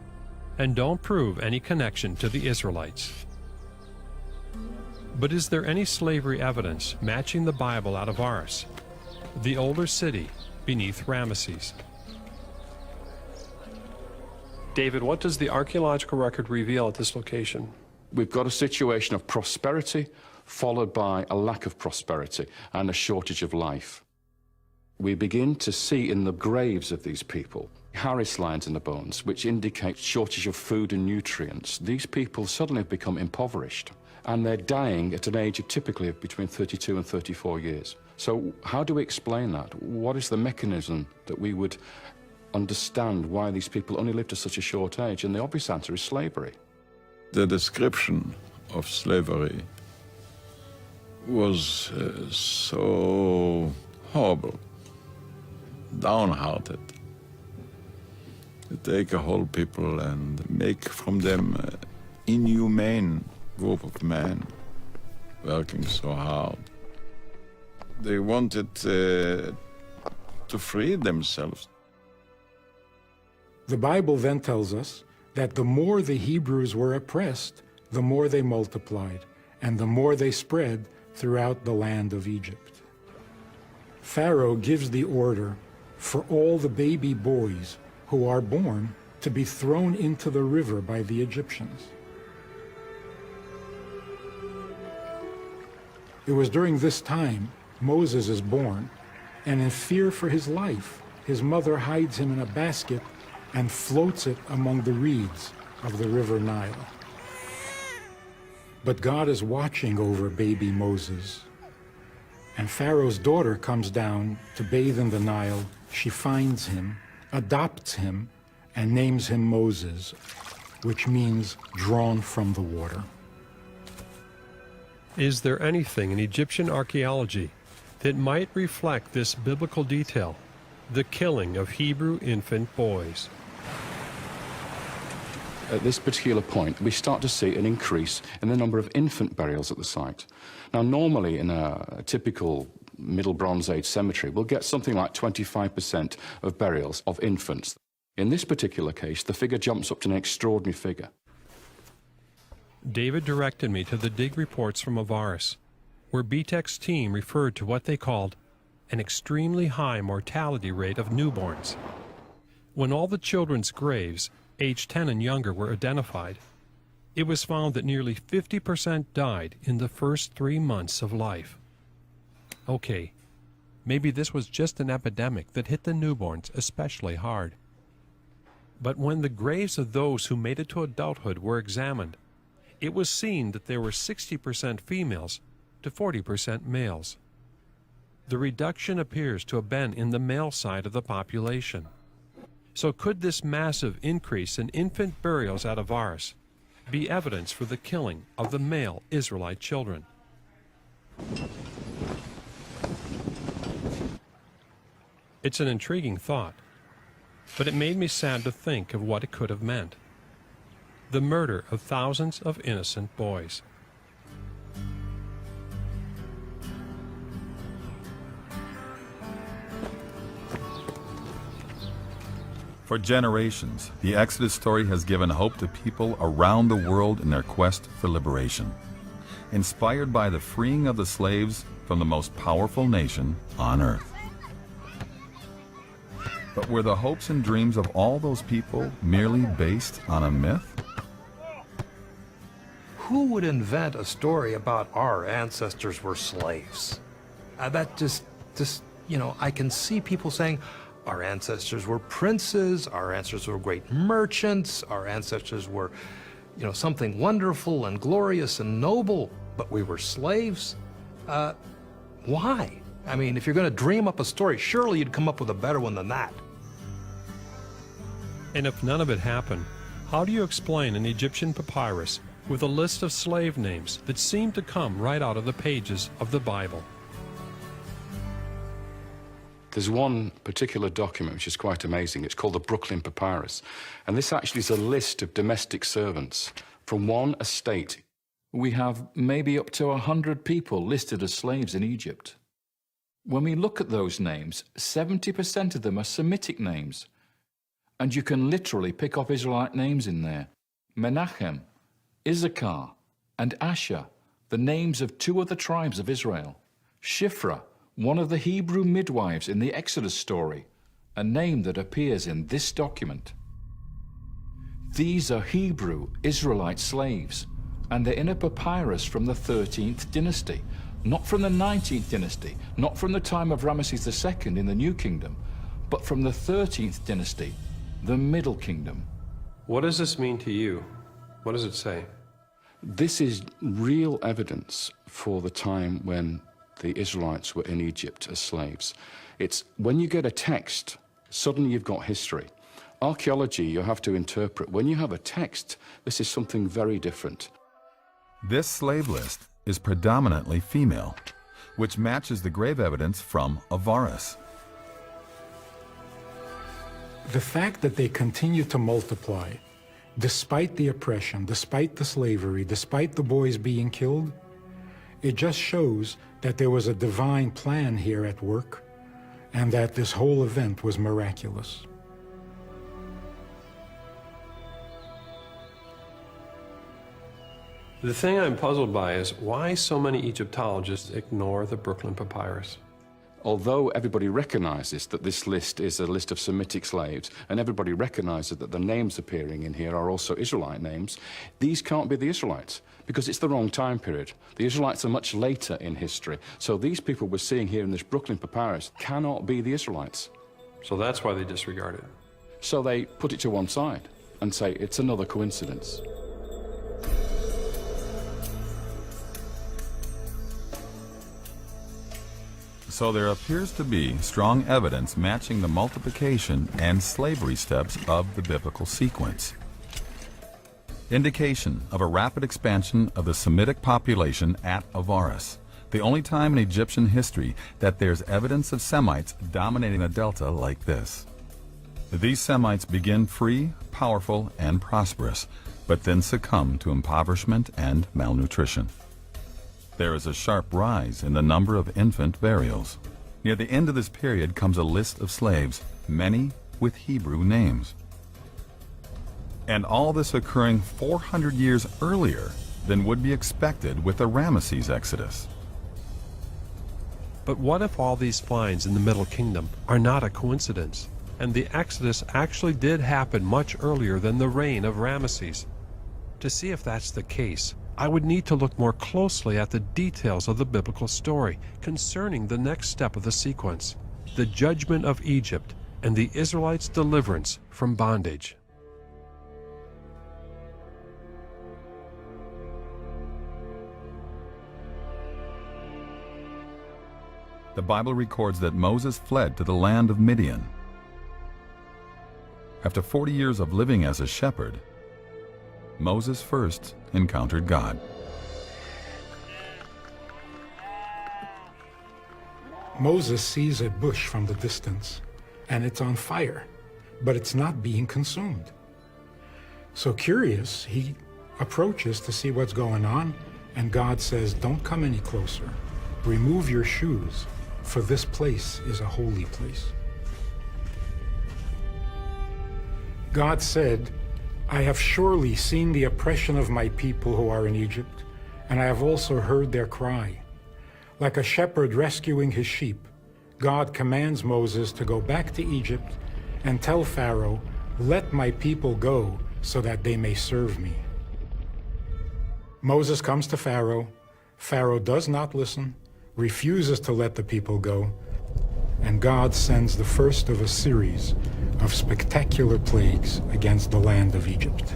and don't prove any connection to the Israelites. But is there any slavery evidence matching the Bible out of Ars, the older city beneath Ramesses? David, what does the archaeological record reveal at this location? We've got a situation of prosperity followed by a lack of prosperity and a shortage of life. We begin to see in the graves of these people Harris lines in the bones, which indicate shortage of food and nutrients. These people suddenly have become impoverished, and they're dying at an age of typically between 32 and 34 years. So how do we explain that? What is the mechanism that we would understand why these people only lived to such a short age? And the obvious answer is slavery. The description of slavery was so horrible, downhearted. You take a whole people and make from them an inhumane group of men working so hard. They wanted to free themselves. The Bible then tells us that the more the Hebrews were oppressed, the more they multiplied, and the more they spread throughout the land of Egypt. Pharaoh gives the order for all the baby boys who are born to be thrown into the river by the Egyptians. It was during this time Moses is born, and in fear for his life, his mother hides him in a basket and floats it among the reeds of the river Nile. But God is watching over baby Moses, and Pharaoh's daughter comes down to bathe in the Nile. She finds him, adopts him, and names him Moses, which means drawn from the water. Is there anything in Egyptian archaeology that might reflect this biblical detail, the killing of Hebrew infant boys? At this particular point, we start to see an increase in the number of infant burials at the site. Now, normally in a typical Middle Bronze Age cemetery, we'll get something like 25% of burials of infants. In this particular case, the figure jumps up to an extraordinary figure. David directed me to the dig reports from Avaris, where BTEC's team referred to what they called an extremely high mortality rate of newborns. When all the children's graves, age 10 and younger, were identified, it was found that nearly 50% died in the first 3 months of life. Okay, maybe this was just an epidemic that hit the newborns especially hard. But when the graves of those who made it to adulthood were examined, it was seen that there were 60% females to 40% males. The reduction appears to have been in the male side of the population. So could this massive increase in infant burials at Avaris be evidence for the killing of the male Israelite children? It's an intriguing thought, but it made me sad to think of what it could have meant. The murder of thousands of innocent boys. For generations, the Exodus story has given hope to people around the world in their quest for liberation. Inspired by the freeing of the slaves from the most powerful nation on earth. But were the hopes and dreams of all those people merely based on a myth? Who would invent a story about our ancestors were slaves? That just, you know, I can see people saying, our ancestors were princes, our ancestors were great merchants, our ancestors were, you know, something wonderful and glorious and noble, but we were slaves? Why? I mean, if you're going to dream up a story, surely you'd come up with a better one than that. And if none of it happened, how do you explain an Egyptian papyrus with a list of slave names that seem to come right out of the pages of the Bible? There's one particular document which is quite amazing. It's called the Brooklyn Papyrus. And this actually is a list of domestic servants from one estate. We have maybe up to 100 people listed as slaves in Egypt. When we look at those names, 70% of them are Semitic names. And you can literally pick off Israelite names in there. Menachem, Issachar, and Asher, the names of 2 other tribes of Israel. Shiphrah, one of the Hebrew midwives in the Exodus story, a name that appears in this document. These are Hebrew Israelite slaves, and they're in a papyrus from the 13th dynasty, not from the 19th dynasty, not from the time of Ramesses II in the New Kingdom, but from the 13th dynasty, the Middle Kingdom. What does this mean to you? What does it say? This is real evidence for the time when the Israelites were in Egypt as slaves. It's when you get a text, suddenly you've got history. Archaeology, you have to interpret. When you have a text, this is something very different. This slave list is predominantly female, which matches the grave evidence from Avaris. The fact that they continue to multiply, despite the oppression, despite the slavery, despite the boys being killed, it just shows that there was a divine plan here at work, and that this whole event was miraculous. The thing I'm puzzled by is why so many Egyptologists ignore the Brooklyn Papyrus. Although everybody recognizes that this list is a list of Semitic slaves, and everybody recognizes that the names appearing in here are also Israelite names, these can't be the Israelites, because it's the wrong time period. The Israelites are much later in history, so these people we're seeing here in this Brooklyn Papyrus cannot be the Israelites. So that's why they disregard it. So they put it to one side and say it's another coincidence. So there appears to be strong evidence matching the multiplication and slavery steps of the biblical sequence. Indication of a rapid expansion of the Semitic population at Avaris, the only time in Egyptian history that there's evidence of Semites dominating a delta like this. These Semites begin free, powerful, and prosperous, but then succumb to impoverishment and malnutrition. There is a sharp rise in the number of infant burials. Near the end of this period comes a list of slaves, many with Hebrew names. And all this occurring 400 years earlier than would be expected with the Ramesses Exodus. But what if all these finds in the Middle Kingdom are not a coincidence, and the Exodus actually did happen much earlier than the reign of Ramesses? To see if that's the case, I would need to look more closely at the details of the biblical story concerning the next step of the sequence, the judgment of Egypt and the Israelites' deliverance from bondage. The Bible records that Moses fled to the land of Midian. After 40 years of living as a shepherd, Moses first encountered God. Moses sees a bush from the distance, and it's on fire, but it's not being consumed. So curious, he approaches to see what's going on, and God says, "Don't come any closer. Remove your shoes, for this place is a holy place." God said, "I have surely seen the oppression of my people who are in Egypt, and I have also heard their cry. Like a shepherd rescuing his sheep, God commands Moses to go back to Egypt and tell Pharaoh, 'Let my people go so that they may serve me.'" Moses comes to Pharaoh. Pharaoh does not listen, refuses to let the people go, and God sends the first of a series of spectacular plagues against the land of Egypt.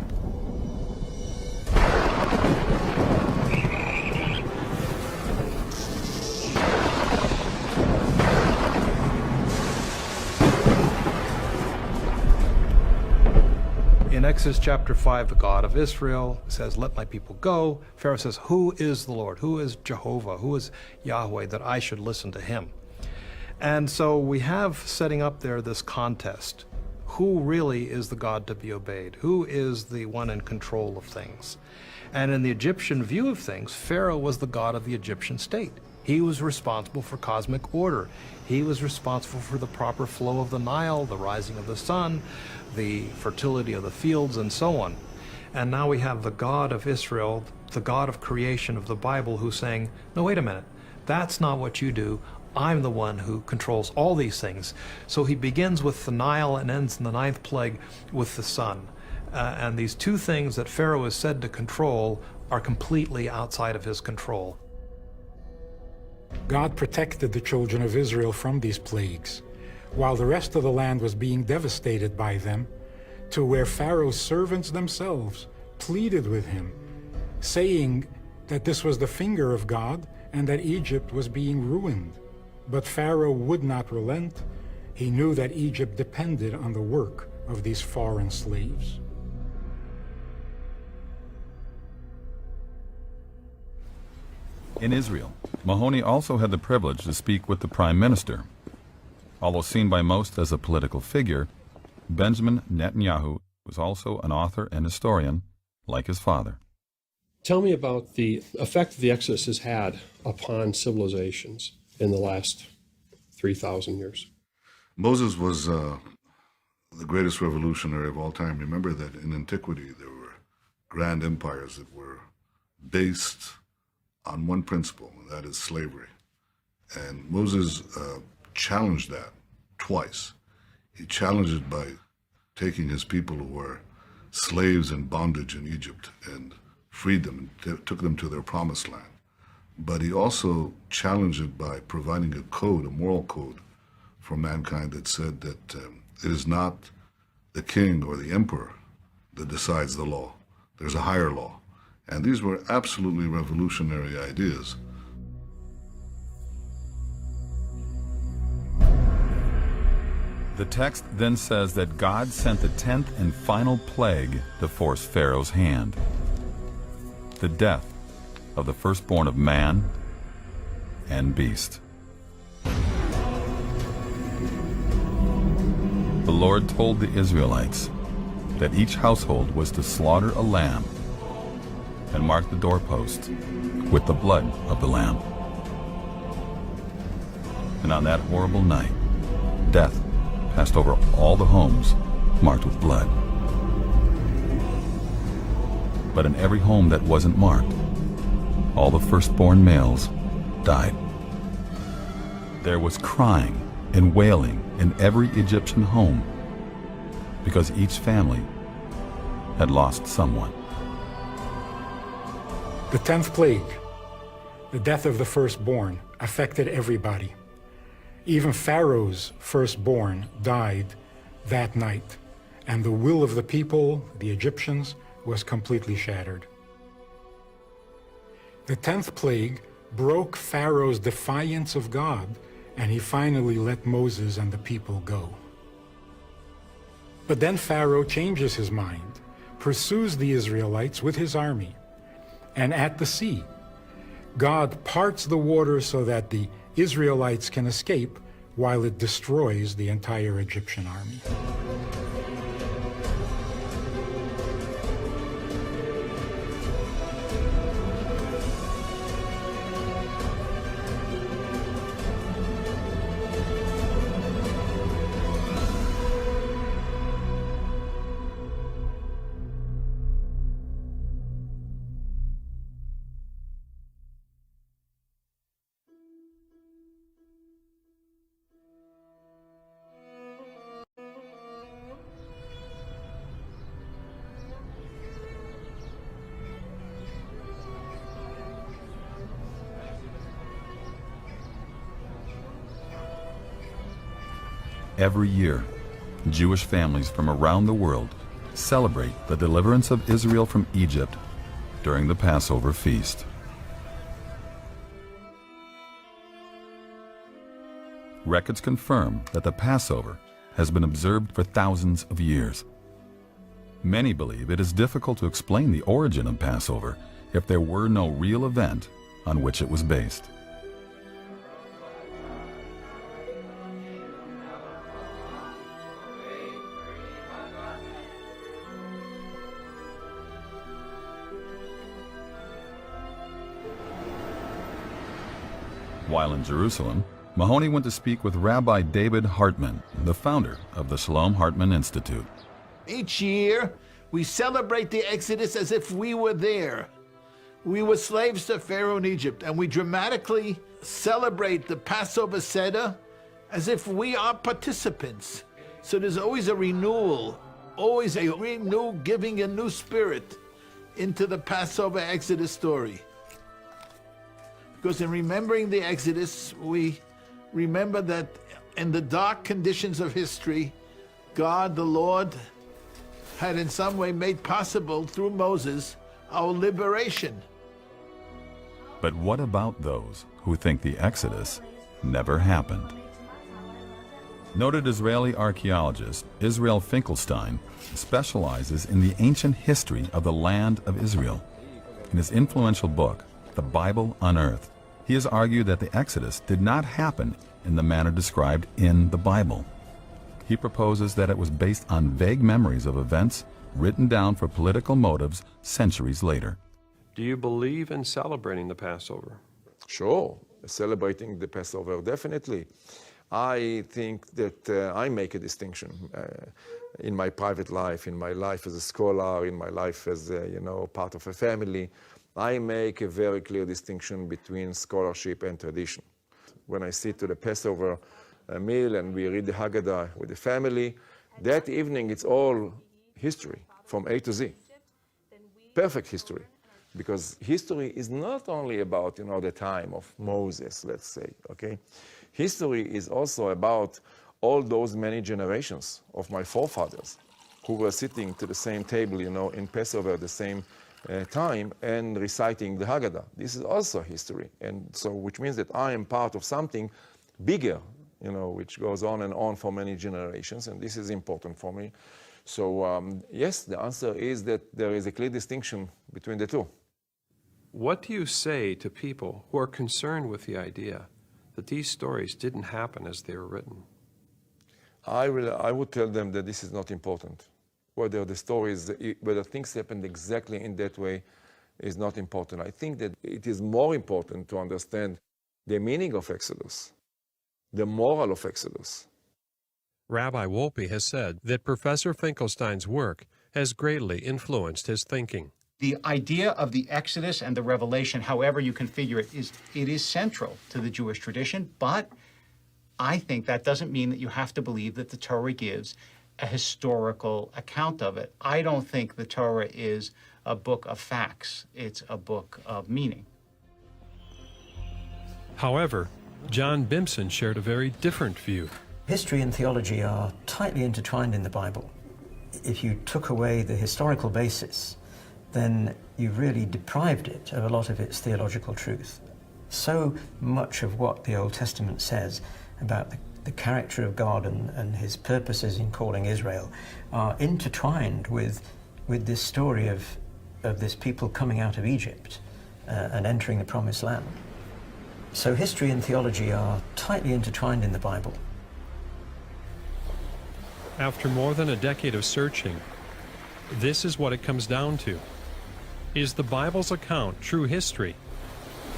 In Exodus chapter 5, the God of Israel says, "Let my people go." Pharaoh says, "Who is the Lord? Who is Jehovah? Who is Yahweh that I should listen to him?" And so we have setting up there this contest. Who really is the God to be obeyed? Who is the one in control of things? And in the Egyptian view of things, Pharaoh was the god of the Egyptian state. He was responsible for cosmic order. He was responsible for the proper flow of the Nile, the rising of the sun, the fertility of the fields, and so on. And now we have the God of Israel, the God of creation of the Bible, who's saying, "No, wait a minute. That's not what you do. I'm the one who controls all these things." So he begins with the Nile and ends in the 9th plague with the sun. And these two things that Pharaoh is said to control are completely outside of his control. God protected the children of Israel from these plagues, while the rest of the land was being devastated by them, to where Pharaoh's servants themselves pleaded with him, saying that this was the finger of God and that Egypt was being ruined. But Pharaoh would not relent. He knew that Egypt depended on the work of these foreign slaves. In Israel, Mahoney also had the privilege to speak with the Prime Minister. Although seen by most as a political figure, Benjamin Netanyahu was also an author and historian, like his father. Tell me about the effect the Exodus has had upon civilizations in the last 3,000 years. Moses was the greatest revolutionary of all time. Remember that in antiquity there were grand empires that were based on one principle, and that is slavery. And Moses challenged that twice. He challenged it by taking his people who were slaves in bondage in Egypt and freed them and took them to their promised land. But he also challenged it by providing a code, a moral code for mankind that said that it is not the king or the emperor that decides the law. There's a higher law. And these were absolutely revolutionary ideas. The text then says that God sent the 10th and final plague to force Pharaoh's hand. The death of the firstborn of man and beast. The Lord told the Israelites that each household was to slaughter a lamb and mark the doorpost with the blood of the lamb. And on that horrible night, death passed over all the homes marked with blood. But in every home that wasn't marked, all the firstborn males died. There was crying and wailing in every Egyptian home because each family had lost someone. The 10th plague, the death of the firstborn, affected everybody. Even Pharaoh's firstborn died that night, and the will of the people, the Egyptians, was completely shattered. The 10th plague broke Pharaoh's defiance of God, and he finally let Moses and the people go. But then Pharaoh changes his mind, pursues the Israelites with his army, and at the sea, God parts the water so that the Israelites can escape while it destroys the entire Egyptian army. Every year, Jewish families from around the world celebrate the deliverance of Israel from Egypt during the Passover feast. Records confirm that the Passover has been observed for thousands of years. Many believe it is difficult to explain the origin of Passover if there were no real event on which it was based. While in Jerusalem, Mahoney went to speak with Rabbi David Hartman, the founder of the Shalom Hartman Institute. Each year, we celebrate the Exodus as if we were there. We were slaves to Pharaoh in Egypt, and we dramatically celebrate the Passover Seder as if we are participants. So there's always a renewal, always a renewal, giving a new spirit into the Passover Exodus story. Because in remembering the Exodus, we remember that in the dark conditions of history, God, the Lord, had in some way made possible through Moses our liberation. But what about those who think the Exodus never happened? Noted Israeli archaeologist Israel Finkelstein specializes in the ancient history of the land of Israel. In his influential book, The Bible Unearthed, he has argued that the Exodus did not happen in the manner described in the Bible. He proposes that it was based on vague memories of events written down for political motives centuries later. Do you believe in celebrating the Passover? Sure, celebrating the Passover, definitely. I think that I make a distinction in my private life, in my life as a scholar, in my life as part of a family. I make a very clear distinction between scholarship and tradition. When I sit to the Passover meal and we read the Haggadah with the family, that evening it's all history from A to Z. Perfect history. Because history is not only about, the time of Moses, let's say, okay? History is also about all those many generations of my forefathers who were sitting to the same table, in Passover at the same time and reciting the Haggadah. This is also history. And so, which means that I am part of something bigger you know, which goes on and on for many generations, and this is important for me. So yes, the answer is that there is a clear distinction between the two. What do you say to people who are concerned with the idea that these stories didn't happen as they were written? I would tell them that this is not important. Whether the stories, whether things happened exactly in that way is not important. I think that it is more important to understand the meaning of Exodus, the moral of Exodus. Rabbi Wolpe has said that Professor Finkelstein's work has greatly influenced his thinking. The idea of the Exodus and the Revelation, however you configure it is central to the Jewish tradition, but I think that doesn't mean that you have to believe that the Torah gives a historical account of it. I don't think the Torah is a book of facts. It's a book of meaning. However, John Bimson shared a very different view. History and theology are tightly intertwined in the Bible. If you took away the historical basis, then you've really deprived it of a lot of its theological truth. So much of what the Old Testament says about the character of God and his purposes in calling Israel are intertwined with this story of this people coming out of Egypt and entering the Promised Land. So history and theology are tightly intertwined in the Bible. After more than a decade of searching, this is what it comes down to. Is the Bible's account true history,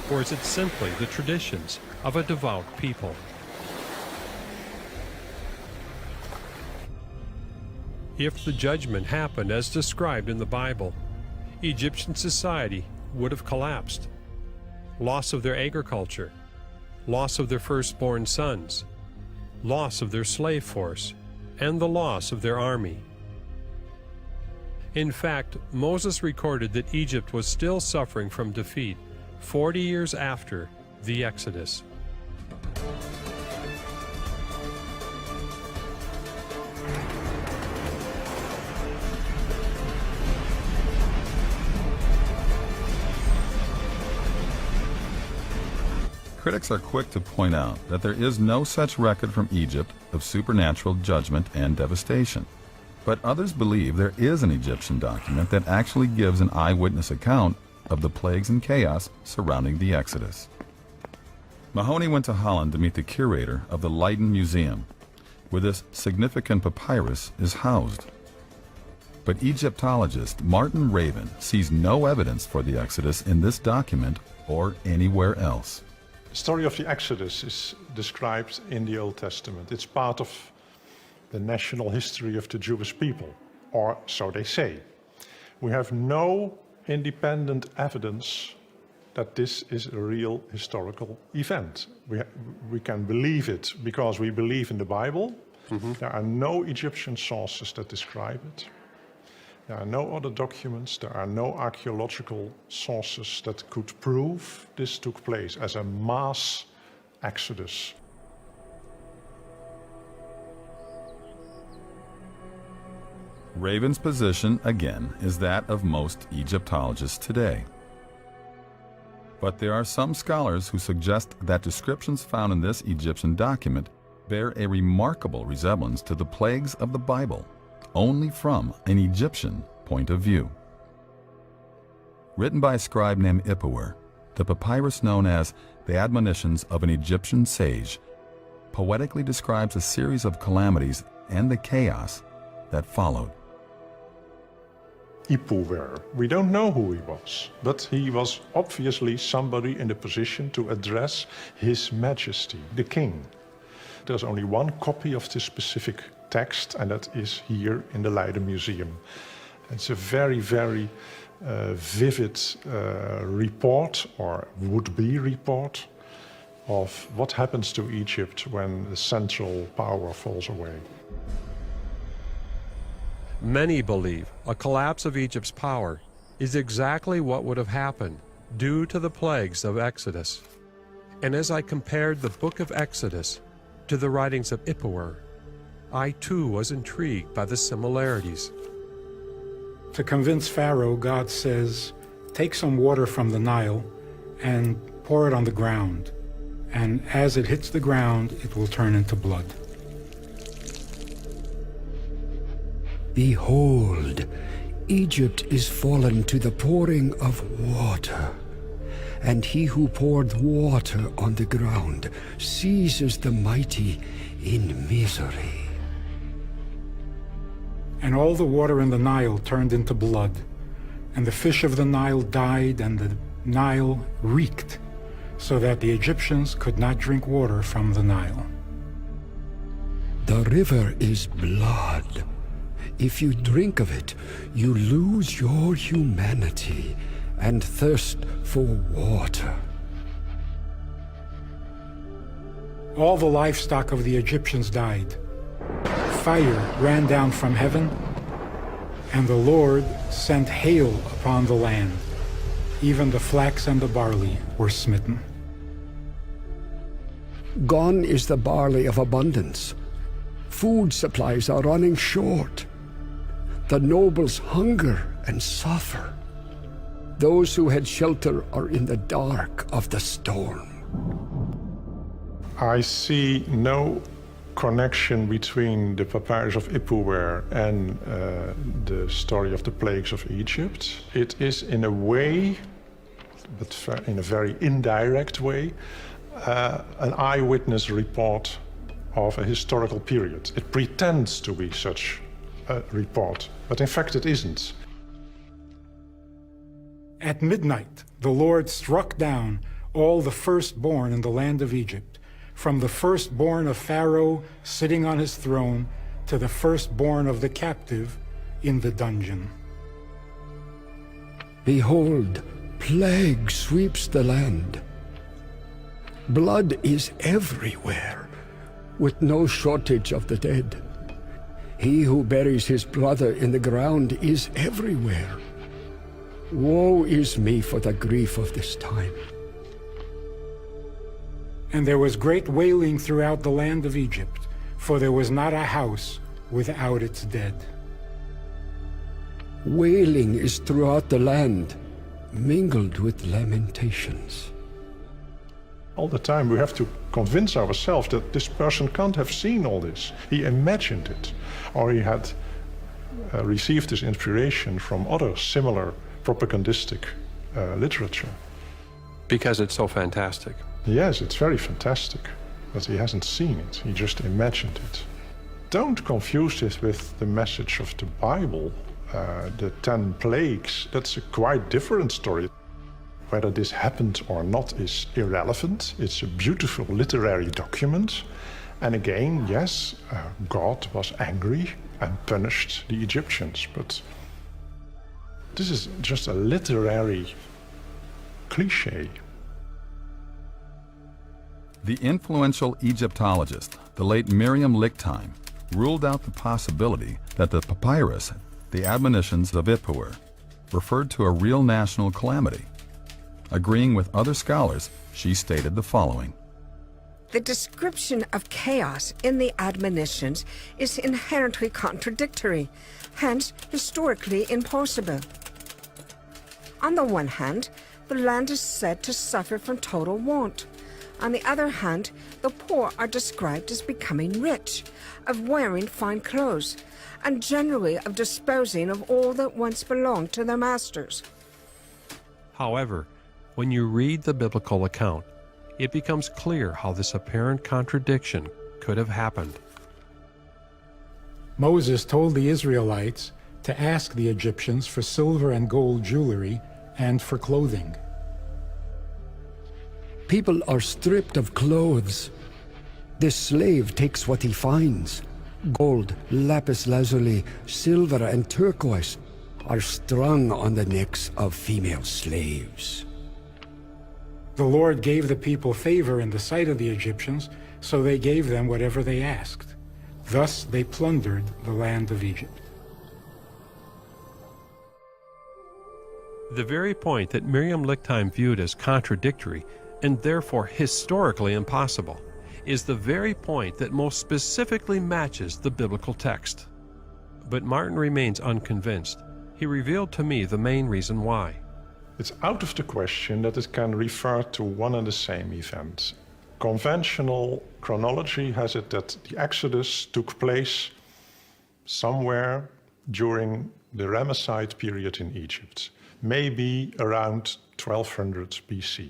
or is it simply the traditions of a devout people? If the judgment happened as described in the Bible, Egyptian society would have collapsed. Loss of their agriculture, loss of their firstborn sons, loss of their slave force, and the loss of their army. In fact, Moses recorded that Egypt was still suffering from defeat 40 years after the Exodus. Critics are quick to point out that there is no such record from Egypt of supernatural judgment and devastation. But others believe there is an Egyptian document that actually gives an eyewitness account of the plagues and chaos surrounding the Exodus. Mahoney went to Holland to meet the curator of the Leiden Museum, where this significant papyrus is housed. But Egyptologist Martin Raven sees no evidence for the Exodus in this document or anywhere else. The story of the Exodus is described in the Old Testament. It's part of the national history of the Jewish people, or so they say. We have no independent evidence that this is a real historical event. We can believe it because we believe in the Bible. There are no Egyptian sources that describe it. There are no other documents, there are no archaeological sources that could prove this took place as a mass exodus. Raven's position, again, is that of most Egyptologists today. But there are some scholars who suggest that descriptions found in this Egyptian document bear a remarkable resemblance to the plagues of the Bible, only from an Egyptian point of view. Written by a scribe named Ipuwer, the papyrus known as the Admonitions of an Egyptian Sage poetically describes a series of calamities and the chaos that followed. Ipuwer. We don't know who he was, but he was obviously somebody in a position to address His Majesty, the King. There's only one copy of this specific text, and that is here in the Leiden Museum. It's a very, very vivid report, or would-be report, of what happens to Egypt when the central power falls away. Many believe a collapse of Egypt's power is exactly what would have happened due to the plagues of Exodus. And as I compared the book of Exodus to the writings of Ipuwer, I too was intrigued by the similarities. To convince Pharaoh, God says, take some water from the Nile and pour it on the ground. and as it hits the ground, it will turn into blood. Behold, Egypt is fallen to the pouring of water, and he who poured water on the ground seizes the mighty in misery. And all the water in the Nile turned into blood, and the fish of the Nile died, and the Nile reeked, so that the Egyptians could not drink water from the Nile. The river is blood. If you drink of it, you lose your humanity and thirst for water. All the livestock of the Egyptians died. Fire ran down from heaven, and the Lord sent hail upon the land. Even the flax and the barley were smitten. Gone is the barley of abundance. Food supplies are running short. The nobles hunger and suffer. Those who had shelter are in the dark of the storm. I see no connection between the Papyrus of Ipuwer and the story of the plagues of Egypt. It is in a way, but in a very indirect way, an eyewitness report of a historical period. It pretends to be such a report, but in fact it isn't. At midnight, the Lord struck down all the firstborn in the land of Egypt, from the firstborn of Pharaoh sitting on his throne to the firstborn of the captive in the dungeon. Behold, plague sweeps the land. Blood is everywhere, with no shortage of the dead. He who buries his brother in the ground is everywhere. Woe is me for the grief of this time. And there was great wailing throughout the land of Egypt, for there was not a house without its dead. Wailing is throughout the land, mingled with lamentations. All the time we have to convince ourselves that this person can't have seen all this. He imagined it, or he had received his inspiration from other similar propagandistic literature. Because it's so fantastic. Yes, it's very fantastic, but he hasn't seen it, he just imagined it. Don't confuse this with the message of the Bible, the 10 plagues. That's a quite different story. Whether this happened or not is irrelevant. It's a beautiful literary document. And again, yes, God was angry and punished the Egyptians, but this is just a literary cliché. The influential Egyptologist, the late Miriam Lichtheim, ruled out the possibility that the papyrus, the admonitions of Ipuwer, referred to a real national calamity. Agreeing with other scholars, she stated the following. The description of chaos in the admonitions is inherently contradictory, hence historically impossible. On the one hand, the land is said to suffer from total want. On the other hand, the poor are described as becoming rich, of wearing fine clothes, and generally of disposing of all that once belonged to their masters. However, when you read the biblical account, it becomes clear how this apparent contradiction could have happened. Moses told the Israelites to ask the Egyptians for silver and gold jewelry and for clothing. People are stripped of clothes. The slave takes what he finds. Gold, lapis lazuli, silver, and turquoise are strung on the necks of female slaves. The Lord gave the people favor in the sight of the Egyptians, so they gave them whatever they asked. Thus they plundered the land of Egypt. The very point that Miriam Lichtheim viewed as contradictory and therefore historically impossible is the very point that most specifically matches the biblical text. But Martin remains unconvinced. He revealed to me the main reason why. It's out of the question that it can refer to one and the same event. Conventional chronology has it that the Exodus took place somewhere during the Ramesside period in Egypt, maybe around 1200 BC.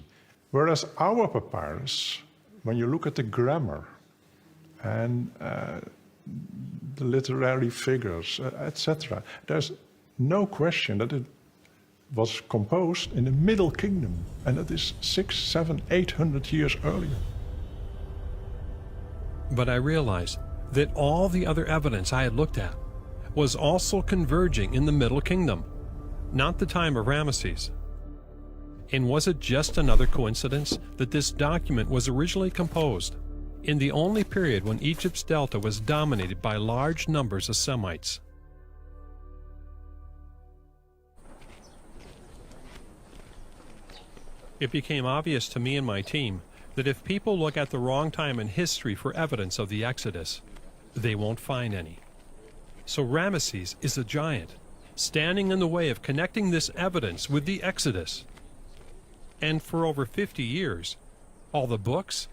Whereas our papyrus, when you look at the grammar and the literary figures, etc., there's no question that it was composed in the Middle Kingdom, and it is 600, 700, 800 years earlier. But I realized that all the other evidence I had looked at was also converging in the Middle Kingdom, not the time of Ramesses. And was it just another coincidence that this document was originally composed in the only period when Egypt's delta was dominated by large numbers of Semites? It became obvious to me and my team that if people look at the wrong time in history for evidence of the Exodus, they won't find any. So Ramesses is a giant, standing in the way of connecting this evidence with the Exodus. And for over 50 years, all the books,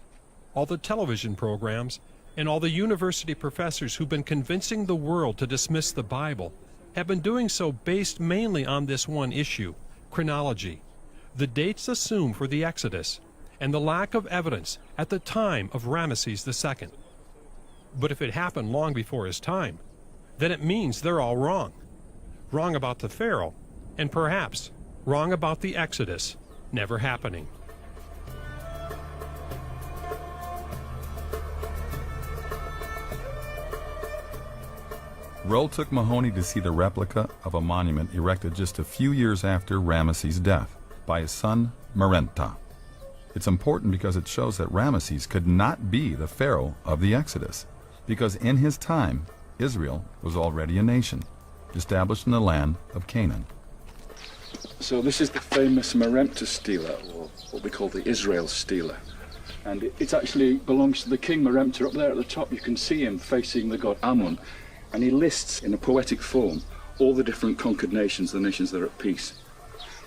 all the television programs, and all the university professors who've been convincing the world to dismiss the Bible have been doing so based mainly on this one issue, chronology, the dates assumed for the Exodus, and the lack of evidence at the time of Ramesses II. But if it happened long before his time, then it means they're all wrong. Wrong about the Pharaoh, and perhaps wrong about the Exodus never happening. Roll took Mahoney to see the replica of a monument erected just a few years after Ramesses' death by his son Merneptah. It's important because it shows that Ramesses could not be the Pharaoh of the Exodus, because in his time, Israel was already a nation, established in the land of Canaan. So this is the famous Merneptah stela, or what we call the Israel stela. And it actually belongs to the king Merneptah. Up there at the top you can see him facing the god Amun, and he lists in a poetic form all the different conquered nations, the nations that are at peace.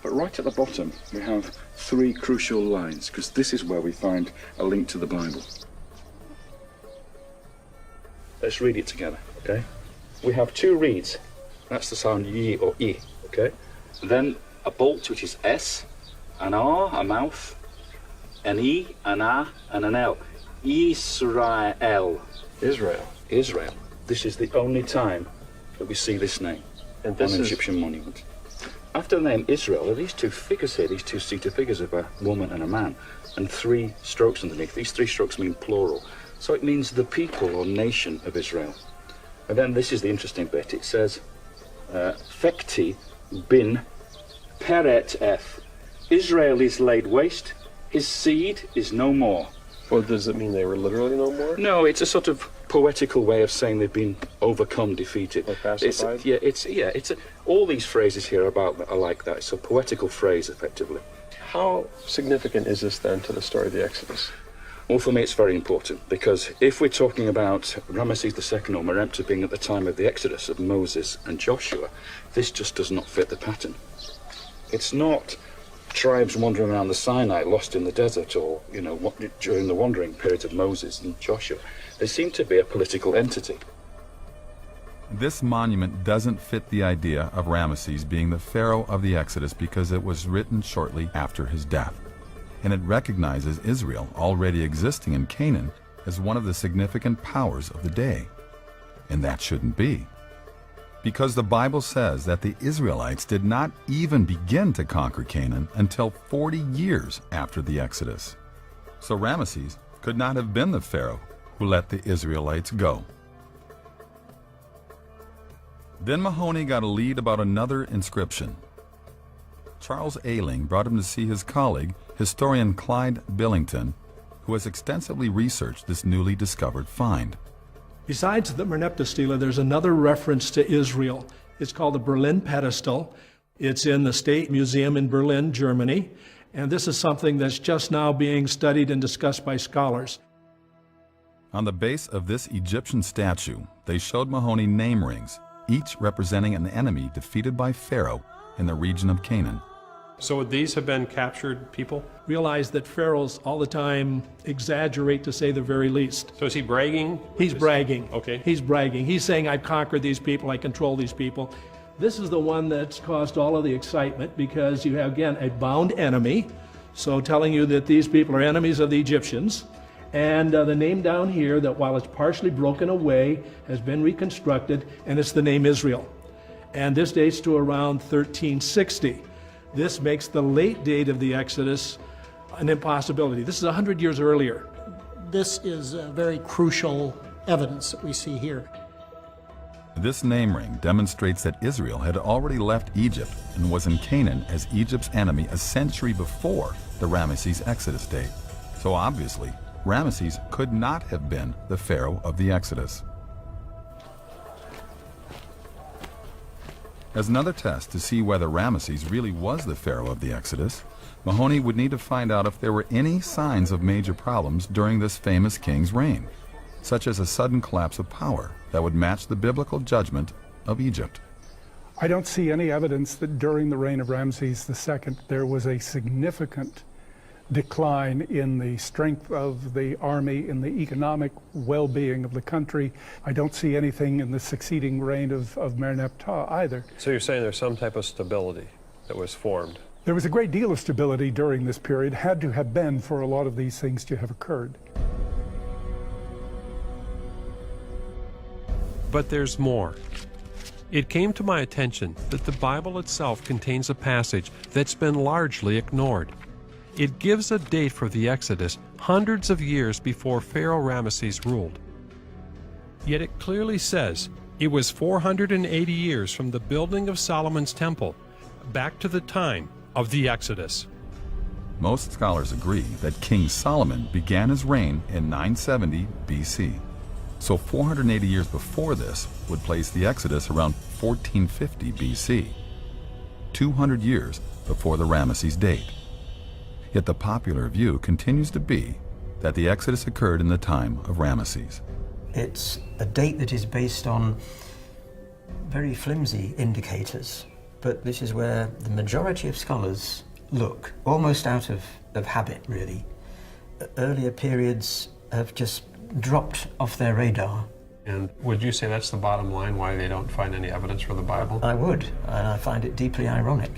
But right at the bottom we have three crucial lines, because this is where we find a link to the Bible. Let's read it together, okay? We have two reeds. That's the sound Y or I, okay? Then a bolt, which is S, an R, a mouth, an E, an A, and an L. Israel. Israel. Israel. This is the only time that we see this name on an Egyptian monument. After the name Israel, there are these two figures here, these two-seater figures of a woman and a man, and three strokes underneath. These three strokes mean plural. So it means the people or nation of Israel. And then this is the interesting bit. It says, Fekti bin Peret F. Israel is laid waste, his seed is no more. Well, does it mean they were literally no more? No, it's a sort of poetical way of saying they've been overcome, defeated. Or pacified? All these phrases here are like that. It's a poetical phrase, effectively. How significant is this then to the story of the Exodus? Well, for me it's very important, because if we're talking about Ramesses II or Merneptah being at the time of the Exodus of Moses and Joshua, this just does not fit the pattern. It's not tribes wandering around the Sinai lost in the desert, or, during the wandering period of Moses and Joshua. They seem to be a political entity. This monument doesn't fit the idea of Ramesses being the Pharaoh of the Exodus because it was written shortly after his death. And it recognizes Israel already existing in Canaan as one of the significant powers of the day. And that shouldn't be. Because the Bible says that the Israelites did not even begin to conquer Canaan until 40 years after the Exodus. So Ramesses could not have been the Pharaoh who let the Israelites go. Then Mahoney got a lead about another inscription. Charles Ayling brought him to see his colleague, historian Clyde Billington, who has extensively researched this newly discovered find. Besides the Merneptah stela, there's another reference to Israel. It's called the Berlin pedestal. It's in the State Museum in Berlin, Germany, and this is something that's just now being studied and discussed by scholars. On the base of this Egyptian statue, they showed Mahoney name rings, each representing an enemy defeated by Pharaoh in the region of Canaan. So would these have been captured people? Realize that pharaohs all the time exaggerate, to say the very least. So is he bragging? He's bragging. Okay. He's bragging. He's saying, I've conquered these people, I control these people. This is the one that's caused all of the excitement because you have, again, a bound enemy. So telling you that these people are enemies of the Egyptians. And the name down here, that while it's partially broken away, has been reconstructed, and it's the name Israel. And this dates to around 1360. This makes the late date of the Exodus an impossibility. This is 100 years earlier. This is very crucial evidence that we see here. This name ring demonstrates that Israel had already left Egypt and was in Canaan as Egypt's enemy a century before the Ramesses Exodus date. So obviously, Ramesses could not have been the pharaoh of the Exodus. As another test to see whether Ramesses really was the pharaoh of the Exodus, Mahoney would need to find out if there were any signs of major problems during this famous king's reign, such as a sudden collapse of power that would match the biblical judgment of Egypt. I don't see any evidence that during the reign of Ramses II there was a significant decline in the strength of the army, in the economic well-being of the country. I don't see anything in the succeeding reign of Merneptah either. So you're saying there's some type of stability that was formed? There was a great deal of stability during this period, had to have been for a lot of these things to have occurred. But there's more. It came to my attention that the Bible itself contains a passage that's been largely ignored. It gives a date for the Exodus hundreds of years before Pharaoh Ramesses ruled. Yet it clearly says it was 480 years from the building of Solomon's temple back to the time of the Exodus. Most scholars agree that King Solomon began his reign in 970 BC. So 480 years before this would place the Exodus around 1450 BC, 200 years before the Ramesses date. Yet the popular view continues to be that the Exodus occurred in the time of Ramesses. It's a date that is based on very flimsy indicators, but this is where the majority of scholars look, almost out of habit, really. Earlier periods have just dropped off their radar. And would you say that's the bottom line, why they don't find any evidence for the Bible? I would, and I find it deeply ironic.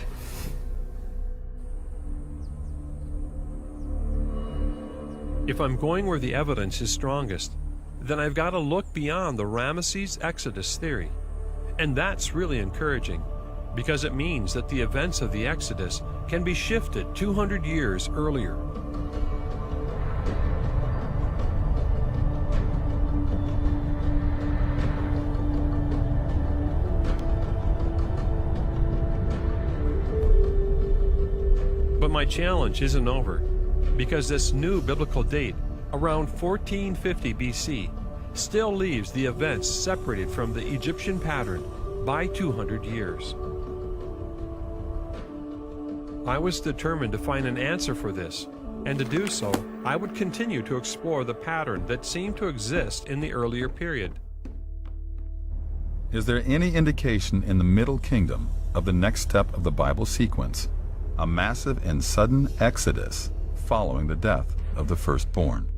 If I'm going where the evidence is strongest, then I've got to look beyond the Ramesses Exodus theory. And that's really encouraging, because it means that the events of the Exodus can be shifted 200 years earlier. But my challenge isn't over, because this new biblical date, around 1450 BC, still leaves the events separated from the Egyptian pattern by 200 years. I was determined to find an answer for this, and to do so, I would continue to explore the pattern that seemed to exist in the earlier period. Is there any indication in the Middle Kingdom of the next step of the Bible sequence, a massive and sudden exodus following the death of the firstborn?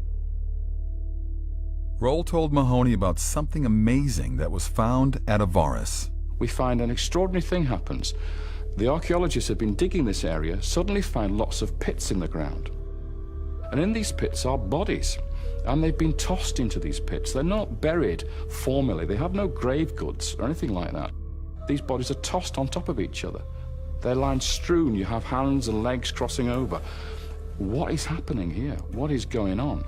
Roll told Mahoney about something amazing that was found at Avaris. We find an extraordinary thing happens. The archaeologists have been digging this area, suddenly find lots of pits in the ground. And in these pits are bodies, and they've been tossed into these pits. They're not buried formally. They have no grave goods or anything like that. These bodies are tossed on top of each other. They're lying strewn. You have hands and legs crossing over. What is happening here? What is going on?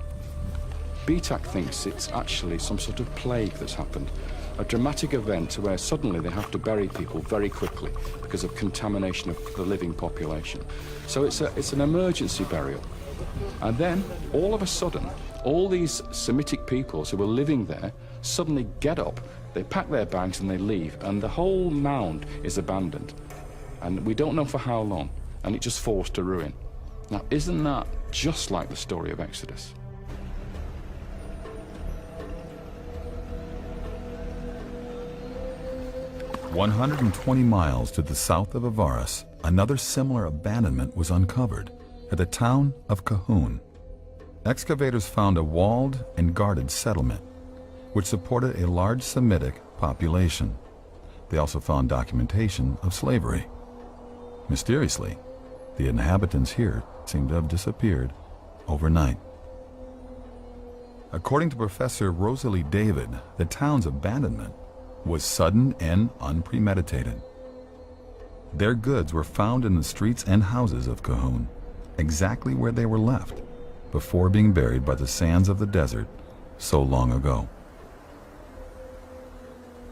BTAC thinks it's actually some sort of plague that's happened. A dramatic event where suddenly they have to bury people very quickly because of contamination of the living population. So it's an emergency burial. And then, all of a sudden, all these Semitic peoples who were living there suddenly get up, they pack their bags and they leave, and the whole mound is abandoned. And we don't know for how long, and it just falls to ruin. Now, isn't that just like the story of Exodus? 120 miles to the south of Avaris, another similar abandonment was uncovered at the town of Kahun. Excavators found a walled and guarded settlement, which supported a large Semitic population. They also found documentation of slavery. Mysteriously, the inhabitants here seem to have disappeared overnight. According to Professor Rosalie David, the town's abandonment was sudden and unpremeditated. Their goods were found in the streets and houses of Kahun, exactly where they were left, before being buried by the sands of the desert so long ago.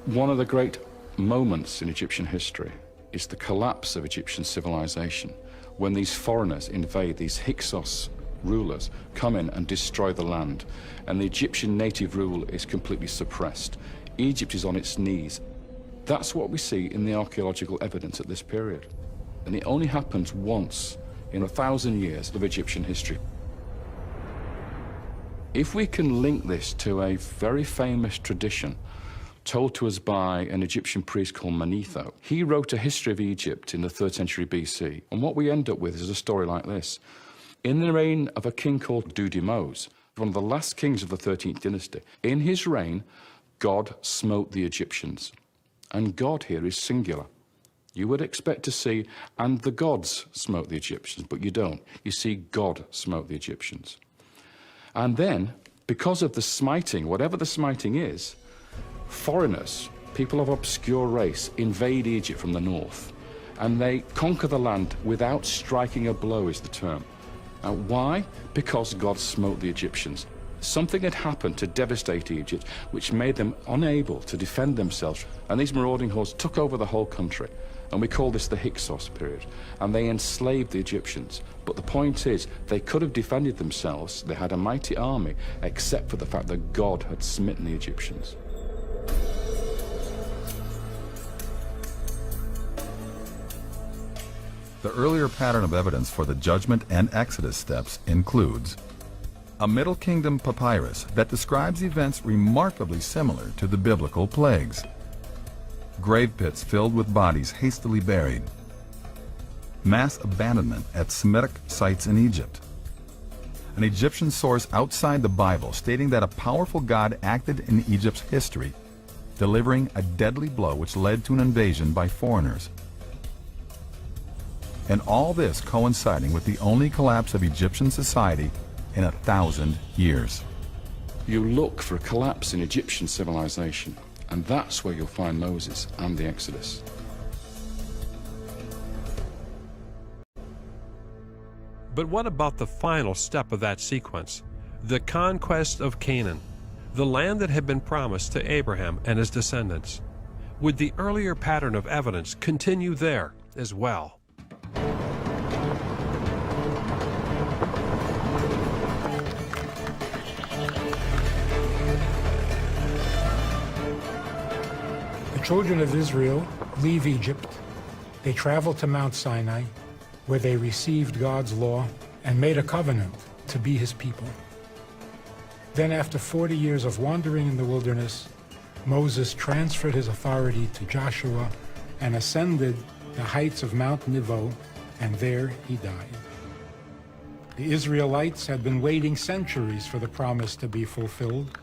One of the great moments in Egyptian history is the collapse of Egyptian civilization, when these foreigners invade, these Hyksos rulers come in and destroy the land, and the Egyptian native rule is completely suppressed. Egypt is on its knees. That's what we see in the archaeological evidence at this period. And it only happens once in 1,000 years of Egyptian history. If we can link this to a very famous tradition told to us by an Egyptian priest called Manetho, he wrote a history of Egypt in the 3rd century BC. And what we end up with is a story like this. In the reign of a king called Dudimose, one of the last kings of the 13th dynasty, in his reign, God smote the Egyptians. And God here is singular. You would expect to see, and the gods smote the Egyptians, but you don't. You see God smote the Egyptians. And then, because of the smiting, whatever the smiting is, foreigners, people of obscure race, invade Egypt from the north, and they conquer the land without striking a blow, is the term. Why? Because God smote the Egyptians. Something had happened to devastate Egypt, which made them unable to defend themselves, and these marauding hordes took over the whole country. And we call this the Hyksos period, and they enslaved the Egyptians. But the point is, they could have defended themselves, they had a mighty army, except for the fact that God had smitten the Egyptians. The earlier pattern of evidence for the Judgment and Exodus steps includes a Middle Kingdom papyrus that describes events remarkably similar to the biblical plagues, grave pits filled with bodies hastily buried, mass abandonment at Semitic sites in Egypt, an Egyptian source outside the Bible stating that a powerful God acted in Egypt's history, delivering a deadly blow which led to an invasion by foreigners. And all this coinciding with the only collapse of Egyptian society in 1,000 years. You look for a collapse in Egyptian civilization, and that's where you'll find Moses and the Exodus. But what about the final step of that sequence? The conquest of Canaan, the land that had been promised to Abraham and his descendants. Would the earlier pattern of evidence continue there as well? The children of Israel leave Egypt. They travel to Mount Sinai, where they received God's law and made a covenant to be his people. Then after 40 years of wandering in the wilderness, Moses transferred his authority to Joshua and ascended the heights of Mount Nebo, and there he died. The Israelites had been waiting centuries for the promise to be fulfilled,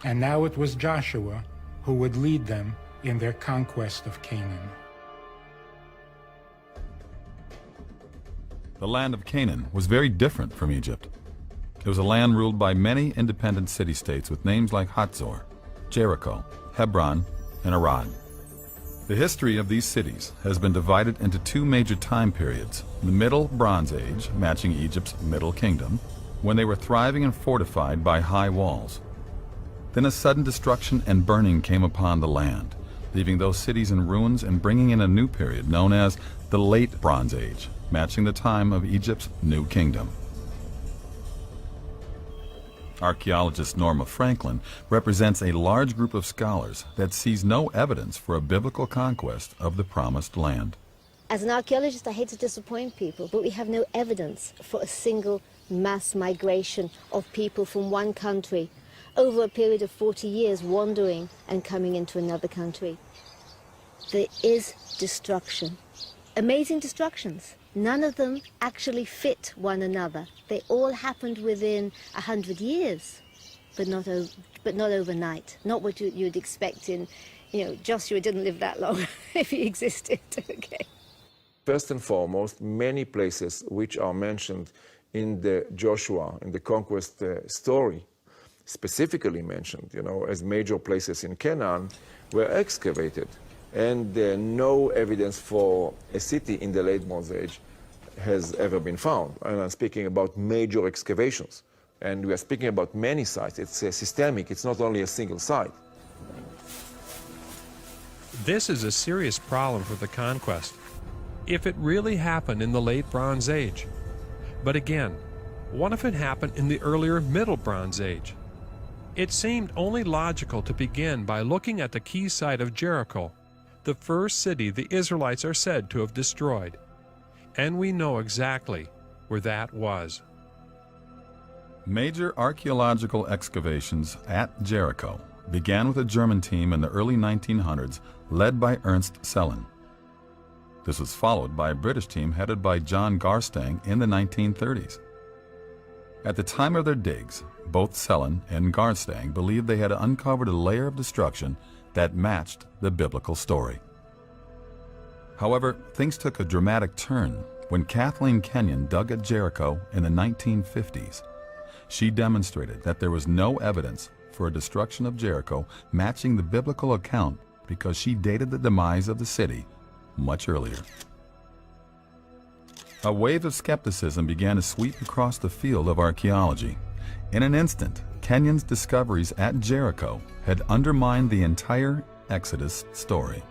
and now it was Joshua who would lead them in their conquest of Canaan. The land of Canaan was very different from Egypt. It was a land ruled by many independent city-states with names like Hatzor, Jericho, Hebron, and Arad. The history of these cities has been divided into two major time periods: the Middle Bronze Age, matching Egypt's Middle Kingdom, when they were thriving and fortified by high walls. Then a sudden destruction and burning came upon the land, leaving those cities in ruins and bringing in a new period known as the Late Bronze Age, matching the time of Egypt's New Kingdom. Archaeologist Norma Franklin represents a large group of scholars that sees no evidence for a biblical conquest of the Promised Land. As an archaeologist, I hate to disappoint people, but we have no evidence for a single mass migration of people from one country over a period of 40 years wandering and coming into another country. there is destruction. Amazing destructions. None of them actually fit one another. They all happened within 100 years, but not overnight. Not what you'd expect in, Joshua didn't live that long if he existed, okay. First and foremost, many places which are mentioned in the Joshua, in the conquest story, specifically mentioned, as major places in Canaan, were excavated. And no evidence for a city in the late Bronze Age has ever been found. And I'm speaking about major excavations. And we are speaking about many sites. It's systemic, it's not only a single site. This is a serious problem for the conquest, if it really happened in the late Bronze Age. But again, what if it happened in the earlier Middle Bronze Age? It seemed only logical to begin by looking at the key site of Jericho, the first city the Israelites are said to have destroyed. And we know exactly where that was. Major archaeological excavations at Jericho began with a German team in the early 1900s led by Ernst Sellen. This was followed by a British team headed by John Garstang in the 1930s. At the time of their digs, both Sellen and Garstang believed they had uncovered a layer of destruction that matched the biblical story. However, things took a dramatic turn when Kathleen Kenyon dug at Jericho in the 1950s. She demonstrated that there was no evidence for a destruction of Jericho matching the biblical account because she dated the demise of the city much earlier. A wave of skepticism began to sweep across the field of archaeology. In an instant, Kenyon's discoveries at Jericho had undermined the entire Exodus story.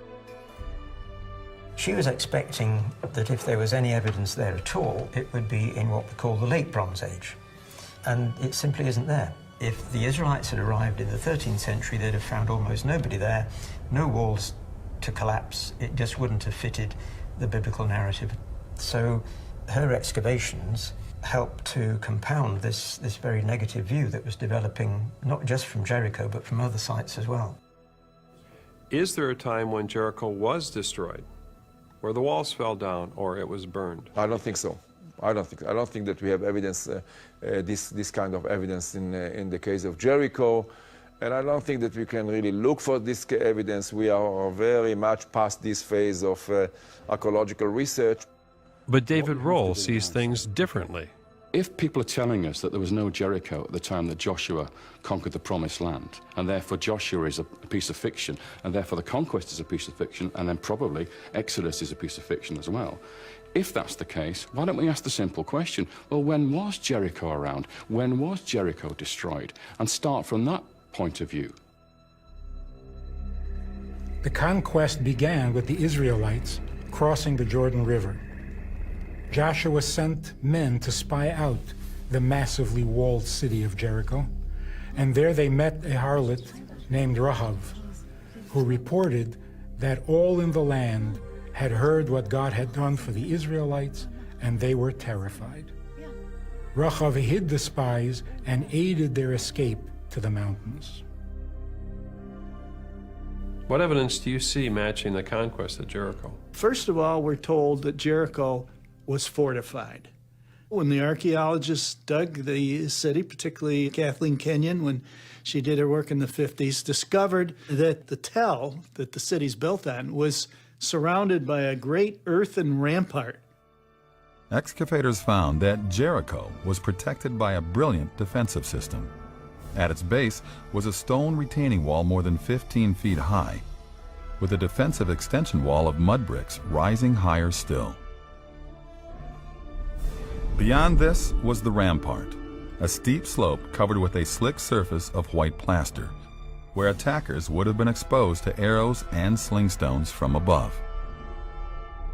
She was expecting that if there was any evidence there at all, it would be in what we call the late Bronze Age. And it simply isn't there. If the Israelites had arrived in the 13th century, they'd have found almost nobody there, no walls to collapse. It just wouldn't have fitted the biblical narrative. So her excavations helped to compound this very negative view that was developing not just from Jericho, but from other sites as well. Is there a time when Jericho was destroyed, where the walls fell down or it was burned? I don't think so. I don't think that we have evidence, this kind of evidence in the case of Jericho, and I don't think that we can really look for this evidence. We are very much past this phase of archaeological research. But David Roll sees things differently. If people are telling us that there was no Jericho at the time that Joshua conquered the Promised Land, and therefore Joshua is a piece of fiction, and therefore the conquest is a piece of fiction, and then probably Exodus is a piece of fiction as well, if that's the case, why don't we ask the simple question, well, when was Jericho around? When was Jericho destroyed? And start from that point of view. The conquest began with the Israelites crossing the Jordan River. Joshua sent men to spy out the massively walled city of Jericho, and there they met a harlot named Rahab, who reported that all in the land had heard what God had done for the Israelites, and they were terrified. Rahab hid the spies and aided their escape to the mountains. What evidence do you see matching the conquest of Jericho? First of all, we're told that Jericho was fortified. When the archaeologists dug the city, particularly Kathleen Kenyon, when she did her work in the 50s, discovered that the tell that the city's built on was surrounded by a great earthen rampart. Excavators found that Jericho was protected by a brilliant defensive system. At its base was a stone retaining wall more than 15 feet high, with a defensive extension wall of mud bricks rising higher still. Beyond this was the rampart, a steep slope covered with a slick surface of white plaster, where attackers would have been exposed to arrows and sling stones from above.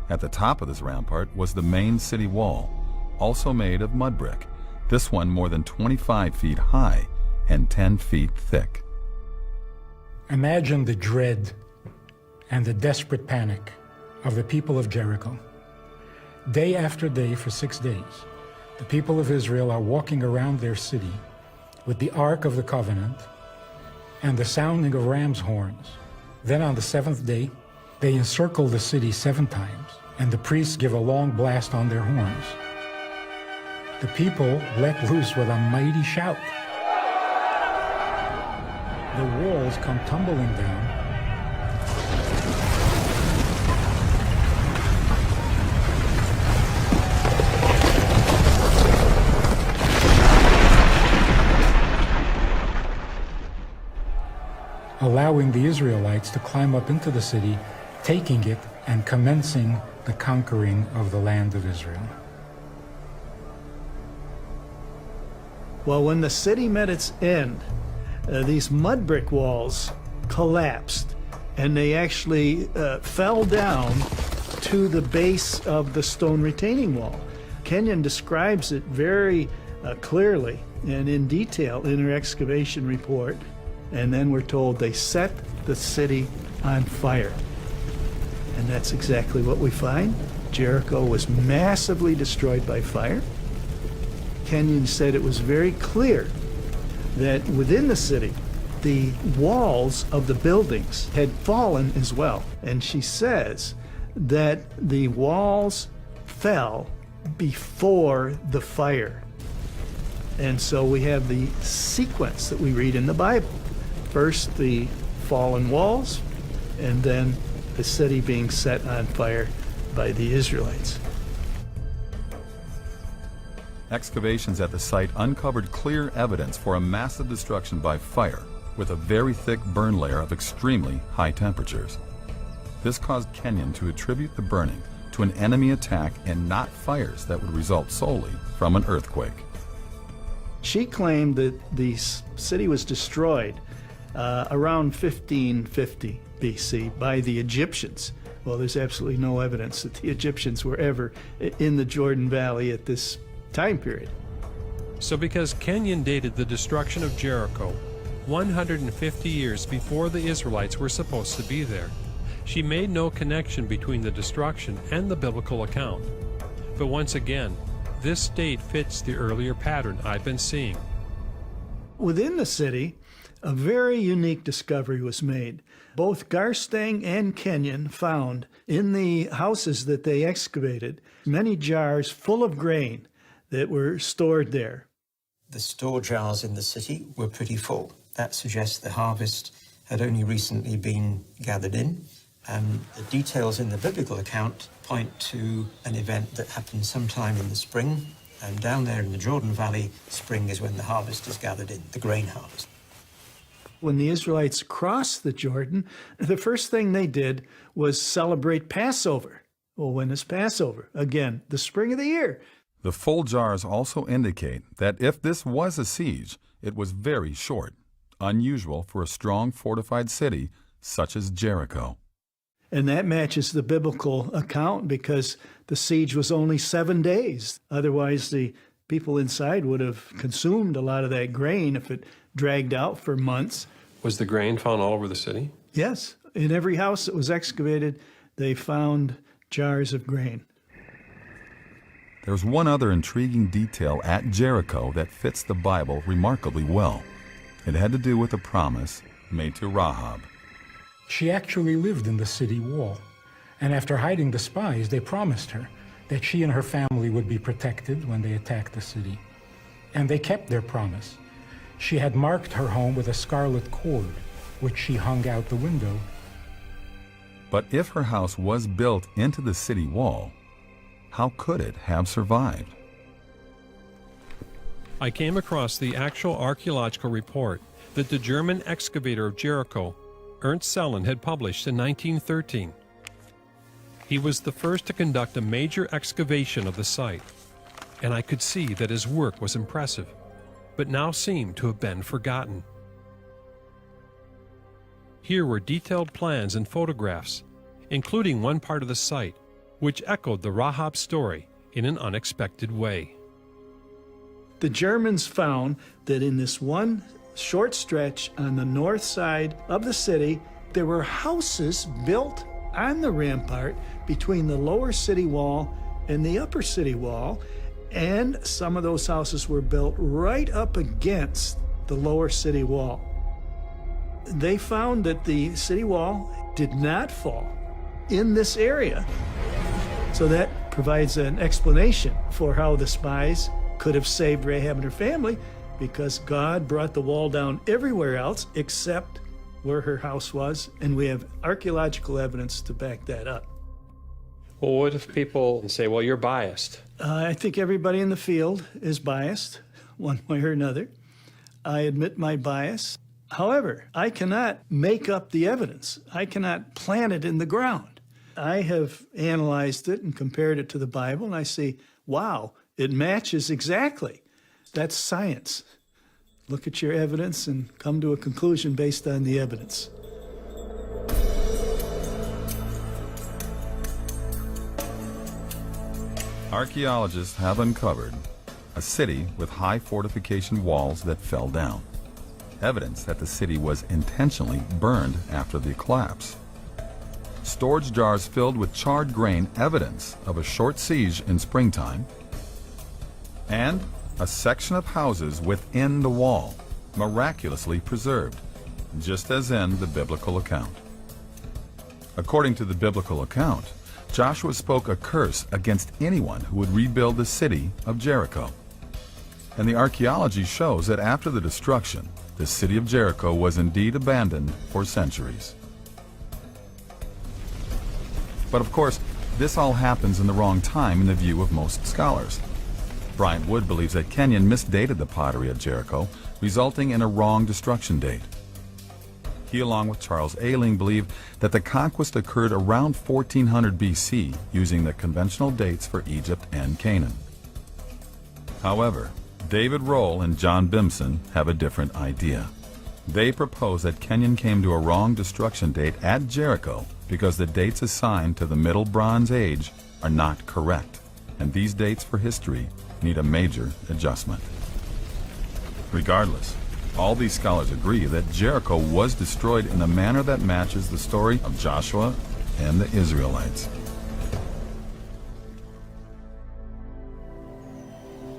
At the top of this rampart was the main city wall, also made of mud brick, this one more than 25 feet high and 10 feet thick. Imagine the dread and the desperate panic of the people of Jericho. Day after day for 6 days, the people of Israel are walking around their city with the Ark of the Covenant and the sounding of ram's horns. Then on the seventh day, They encircle the city 7 times, and the priests give a long blast on their horns. The people let loose with a mighty shout. The walls come tumbling down. Allowing the Israelites to climb up into the city, taking it and commencing the conquering of the land of Israel. Well, when the city met its end, these mud brick walls collapsed, and they actually fell down to the base of the stone retaining wall. Kenyon describes it very clearly and in detail in her excavation report. And then we're told they set the city on fire. And that's exactly what we find. Jericho was massively destroyed by fire. Kenyon said it was very clear that within the city, the walls of the buildings had fallen as well. And she says that the walls fell before the fire. And so we have the sequence that we read in the Bible. First, the fallen walls, and then the city being set on fire by the Israelites. Excavations at the site uncovered clear evidence for a massive destruction by fire, with a very thick burn layer of extremely high temperatures. This caused Kenyon to attribute the burning to an enemy attack and not fires that would result solely from an earthquake. She claimed that the city was destroyed around 1550 BC by the Egyptians. Well, there's absolutely no evidence that the Egyptians were ever in the Jordan Valley at this time period. So because Kenyon dated the destruction of Jericho 150 years before the Israelites were supposed to be there, she made no connection between the destruction and the biblical account. But once again, this date fits the earlier pattern I've been seeing. Within the city, a very unique discovery was made. Both Garstang and Kenyon found in the houses that they excavated many jars full of grain that were stored there. The store jars in the city were pretty full. That suggests the harvest had only recently been gathered in. The details in the biblical account point to an event that happened sometime in the spring. And down there in the Jordan Valley, spring is when the harvest is gathered in, the grain harvest. When the Israelites crossed the Jordan, the first thing they did was celebrate Passover. Well, when is Passover? Again, the spring of the year. The full jars also indicate that if this was a siege, it was very short, unusual for a strong fortified city such as Jericho. And that matches the biblical account because the siege was only 7 days. Otherwise, the people inside would have consumed a lot of that grain if it dragged out for months. Was the grain found all over the city? Yes. In every house that was excavated, they found jars of grain. There's one other intriguing detail at Jericho that fits the Bible remarkably well. It had to do with a promise made to Rahab. She actually lived in the city wall, and after hiding the spies, they promised her that she and her family would be protected when they attacked the city. And they kept their promise. She had marked her home with a scarlet cord, which she hung out the window. But if her house was built into the city wall, how could it have survived? I came across the actual archaeological report that the German excavator of Jericho, Ernst Sellen, had published in 1913. He was the first to conduct a major excavation of the site, and I could see that his work was impressive, but now seemed to have been forgotten. Here were detailed plans and photographs, including one part of the site, which echoed the Rahab story in an unexpected way. The Germans found that in this one short stretch on the north side of the city, there were houses built on the rampart between the lower city wall and the upper city wall, and some of those houses were built right up against the lower city wall. They found that the city wall did not fall. in this area. So that provides an explanation for how the spies could have saved Rahab and her family, because God brought the wall down everywhere else except where her house was, and we have archaeological evidence to back that up. Well, what if people say, well, you're biased? I think everybody in the field is biased, one way or another. I admit my bias. However, I cannot make up the evidence. I cannot plant it in the ground. I have analyzed it and compared it to the Bible, and I see, wow, it matches exactly. That's science. Look at your evidence and come to a conclusion based on the evidence. Archaeologists have uncovered a city with high fortification walls that fell down, evidence that the city was intentionally burned after the collapse. Storage jars filled with charred grain, evidence of a short siege in springtime, and a section of houses within the wall, miraculously preserved, just as in the biblical account. According to the biblical account, Joshua spoke a curse against anyone who would rebuild the city of Jericho. And the archaeology shows that after the destruction, the city of Jericho was indeed abandoned for centuries. But of course, this all happens in the wrong time in the view of most scholars. Bryant Wood believes that Kenyon misdated the pottery at Jericho, resulting in a wrong destruction date. He, along with Charles Ayling, believe that the conquest occurred around 1400 BC using the conventional dates for Egypt and Canaan. However, David Roll and John Bimson have a different idea. They propose that Kenyon came to a wrong destruction date at Jericho because the dates assigned to the Middle Bronze Age are not correct, and these dates for history need a major adjustment. Regardless, all these scholars agree that Jericho was destroyed in a manner that matches the story of Joshua and the Israelites.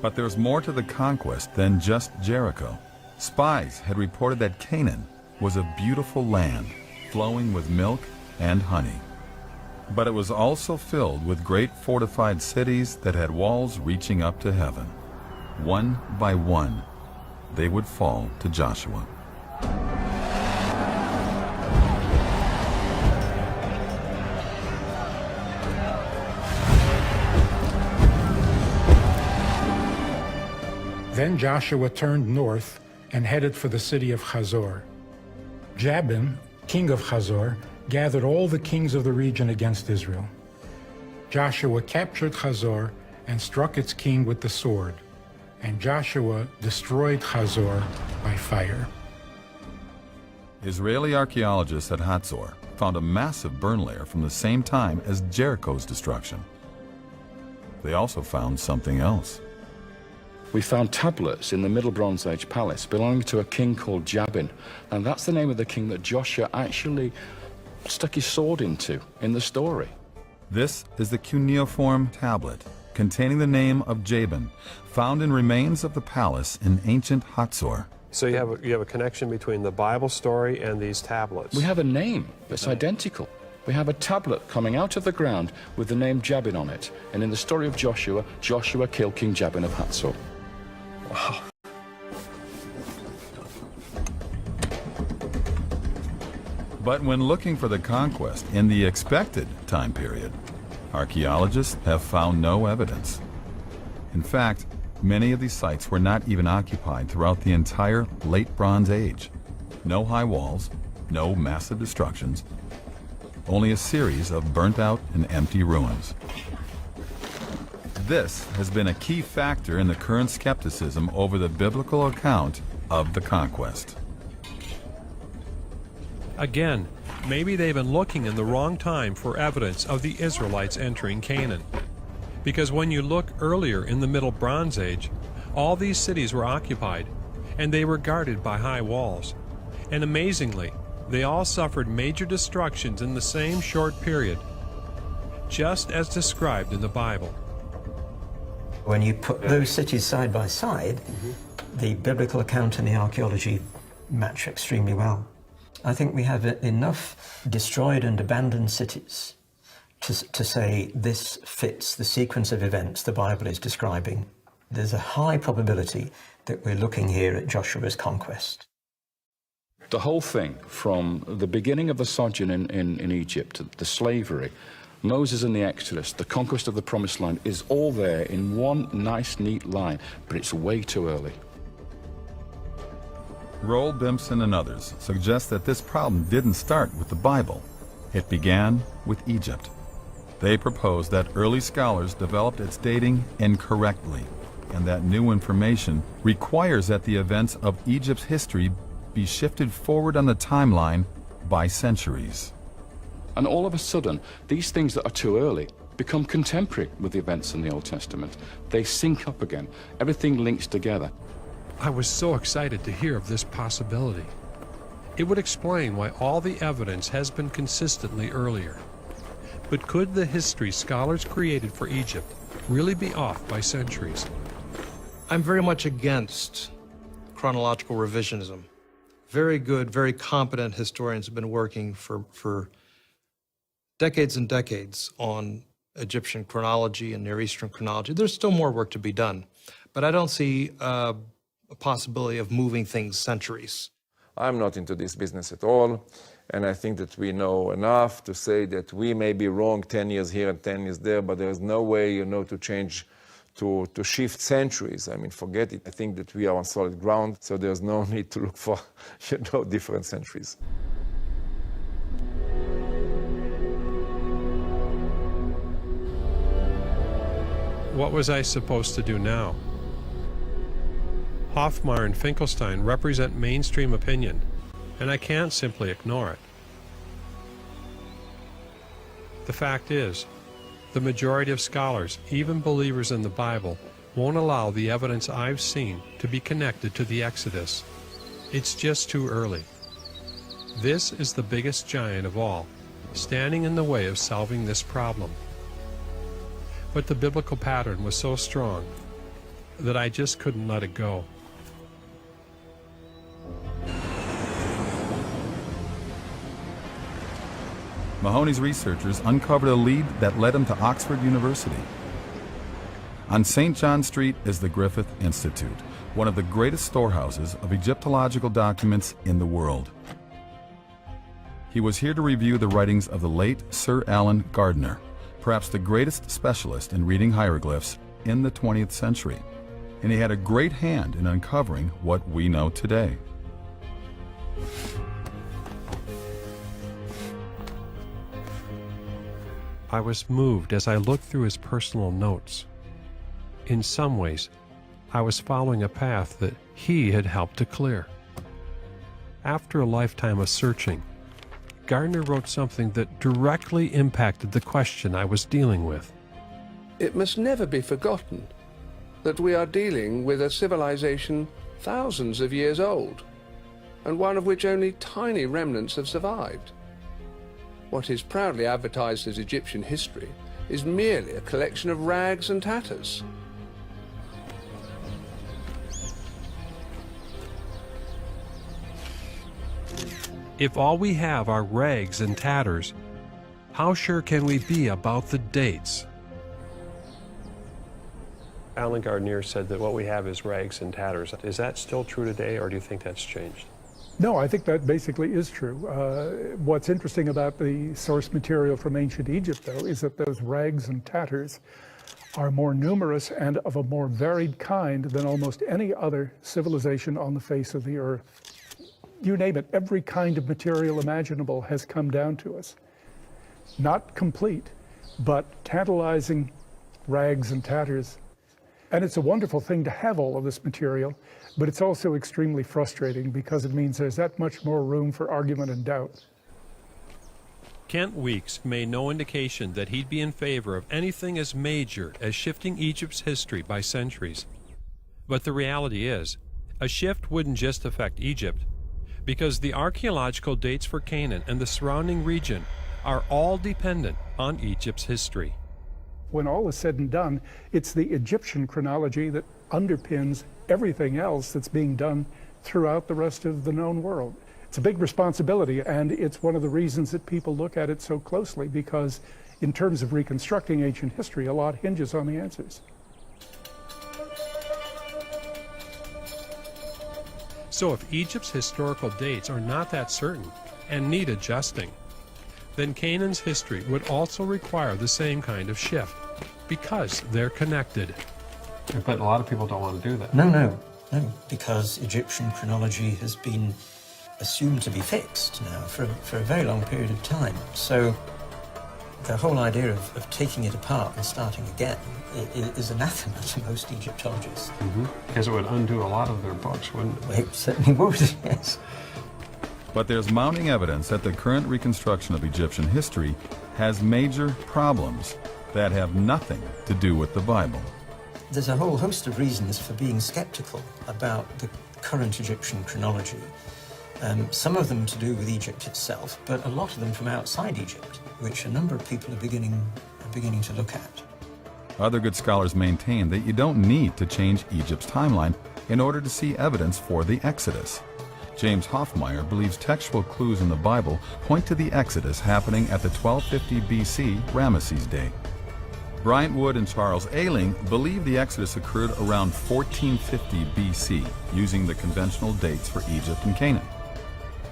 But there's more to the conquest than just Jericho. Spies had reported that Canaan was a beautiful land, flowing with milk and honey. But it was also filled with great fortified cities that had walls reaching up to heaven. One by one, they would fall to Joshua. Then Joshua turned north and headed for the city of Hazor. Jabin, king of Hazor, gathered all the kings of the region against Israel. Joshua captured Hazor and struck its king with the sword, and Joshua destroyed Hazor by fire. Israeli archaeologists at Hazor found a massive burn layer from the same time as Jericho's destruction. They also found something else. We found tablets in the Middle Bronze Age palace belonging to a king called Jabin, and that's the name of the king that Joshua actually stuck his sword into in the story. This is the cuneiform tablet containing the name of Jabin, found in remains of the palace in ancient Hazor. So you have a connection between the Bible story and these tablets. We have a name that's identical. We have a tablet coming out of the ground with the name Jabin on it, and in the story of Joshua, Joshua killed King Jabin of Hazor. Wow. But when looking for the conquest in the expected time period, archaeologists have found no evidence. In fact, many of these sites were not even occupied throughout the entire Late Bronze Age. No high walls, no massive destructions, only a series of burnt-out and empty ruins. This has been a key factor in the current skepticism over the biblical account of the conquest. Again, maybe they've been looking in the wrong time for evidence of the Israelites entering Canaan. Because when you look earlier in the Middle Bronze Age, all these cities were occupied, and they were guarded by high walls. And amazingly, they all suffered major destructions in the same short period, just as described in the Bible. When you put those cities side by side, the biblical account and the archaeology match extremely well. I think we have enough destroyed and abandoned cities to say this fits the sequence of events the Bible is describing. There's a high probability that we're looking here at Joshua's conquest. The whole thing, from the beginning of the sojourn in Egypt, the slavery, Moses and the Exodus, the conquest of the Promised Land, is all there in one nice, neat line, but it's way too early. Roll, Bimpson, and others suggest that this problem didn't start with the Bible. It began with Egypt. They propose that early scholars developed its dating incorrectly, and that new information requires that the events of Egypt's history be shifted forward on the timeline by centuries. And all of a sudden, these things that are too early become contemporary with the events in the Old Testament. They sync up again. Everything links together. I was so excited to hear of this possibility. It would explain why all the evidence has been consistently earlier. But could the history scholars created for Egypt really be off by centuries? I'm very much against chronological revisionism. Very good, very competent historians have been working for decades and decades on Egyptian chronology and Near Eastern chronology. There's still more work to be done, but I don't see a possibility of moving things centuries. I'm not into this business at all, and I think that we know enough to say that we may be wrong 10 years here and 10 years there, but there's no way, to change, to shift centuries. I mean, forget it. I think that we are on solid ground, so there's no need to look for, different centuries. What was I supposed to do now? Hofmeyr and Finkelstein represent mainstream opinion, and I can't simply ignore it. The fact is, the majority of scholars, even believers in the Bible, won't allow the evidence I've seen to be connected to the Exodus. It's just too early. This is the biggest giant of all, standing in the way of solving this problem. But the biblical pattern was so strong that I just couldn't let it go. Mahoney's researchers uncovered a lead that led him to Oxford University. On St. John Street is the Griffith Institute, one of the greatest storehouses of Egyptological documents in the world. He was here to review the writings of the late Sir Alan Gardner, perhaps the greatest specialist in reading hieroglyphs in the 20th century, and he had a great hand in uncovering what we know today. I was moved as I looked through his personal notes. In some ways, I was following a path that he had helped to clear. After a lifetime of searching, Gardner wrote something that directly impacted the question I was dealing with. It must never be forgotten that we are dealing with a civilization thousands of years old, and one of which only tiny remnants have survived. What is proudly advertised as Egyptian history is merely a collection of rags and tatters. If all we have are rags and tatters, how sure can we be about the dates? Alan Gardner said that what we have is rags and tatters. Is that still true today, or do you think that's changed? No, I think that basically is true. What's interesting about the source material from ancient Egypt, though, is that those rags and tatters are more numerous and of a more varied kind than almost any other civilization on the face of the earth. You name it, every kind of material imaginable has come down to us. Not complete, but tantalizing rags and tatters. And it's a wonderful thing to have all of this material, but it's also extremely frustrating because it means there's that much more room for argument and doubt. Kent Weeks made no indication that he'd be in favor of anything as major as shifting Egypt's history by centuries. But the reality is, a shift wouldn't just affect Egypt, because the archaeological dates for Canaan and the surrounding region are all dependent on Egypt's history. When all is said and done, it's the Egyptian chronology that underpins everything else that's being done throughout the rest of the known world. It's a big responsibility, and it's one of the reasons that people look at it so closely, because in terms of reconstructing ancient history, a lot hinges on the answers. So if Egypt's historical dates are not that certain and need adjusting, then Canaan's history would also require the same kind of shift, because they're connected. But a lot of people don't want to do that. No, because Egyptian chronology has been assumed to be fixed now for a very long period of time. So the whole idea of taking it apart and starting again is anathema to most Egyptologists. Because it would undo a lot of their books, wouldn't it? It certainly would, yes. But there's mounting evidence that the current reconstruction of Egyptian history has major problems that have nothing to do with the Bible. There's a whole host of reasons for being skeptical about the current Egyptian chronology. Some of them to do with Egypt itself, but a lot of them from outside Egypt, which a number of people are beginning to look at. Other good scholars maintain that you don't need to change Egypt's timeline in order to see evidence for the Exodus. James Hoffmeyer believes textual clues in the Bible point to the Exodus happening at the 1250 BC Ramesses Day. Bryant Wood and Charles Ayling believe the Exodus occurred around 1450 BC, using the conventional dates for Egypt and Canaan.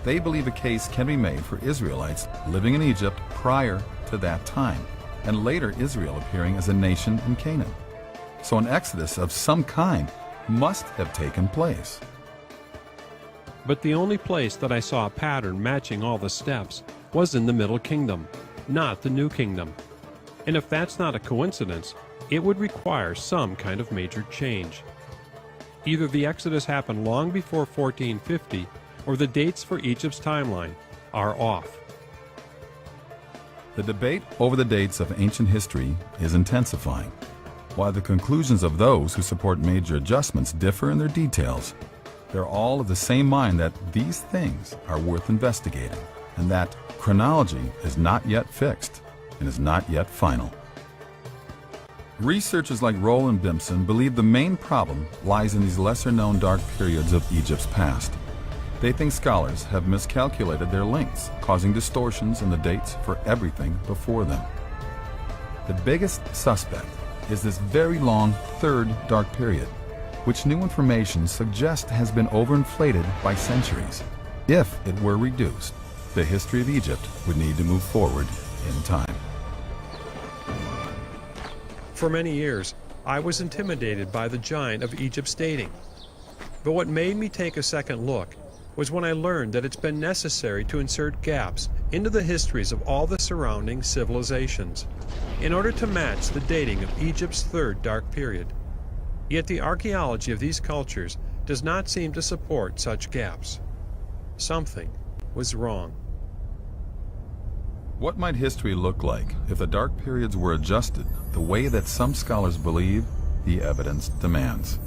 They believe a case can be made for Israelites living in Egypt prior to that time, and later Israel appearing as a nation in Canaan. So an exodus of some kind must have taken place. But the only place that I saw a pattern matching all the steps was in the Middle Kingdom, not the New Kingdom. And if that's not a coincidence, it would require some kind of major change. Either the Exodus happened long before 1450, or the dates for Egypt's timeline are off. The debate over the dates of ancient history is intensifying, while the conclusions of those who support major adjustments differ in their details. They're all of the same mind that these things are worth investigating, and that chronology is not yet fixed and is not yet final. Researchers like Roland Bimson believe the main problem lies in these lesser-known dark periods of Egypt's past. They think scholars have miscalculated their lengths, causing distortions in the dates for everything before them. The biggest suspect is this very long third dark period, which new information suggests has been overinflated by centuries. If it were reduced, the history of Egypt would need to move forward in time. For many years, I was intimidated by the giant of Egypt's dating. But what made me take a second look was when I learned that it's been necessary to insert gaps into the histories of all the surrounding civilizations in order to match the dating of Egypt's third dark period. Yet the archaeology of these cultures does not seem to support such gaps. Something was wrong. What might history look like if the dark periods were adjusted the way that some scholars believe the evidence demands?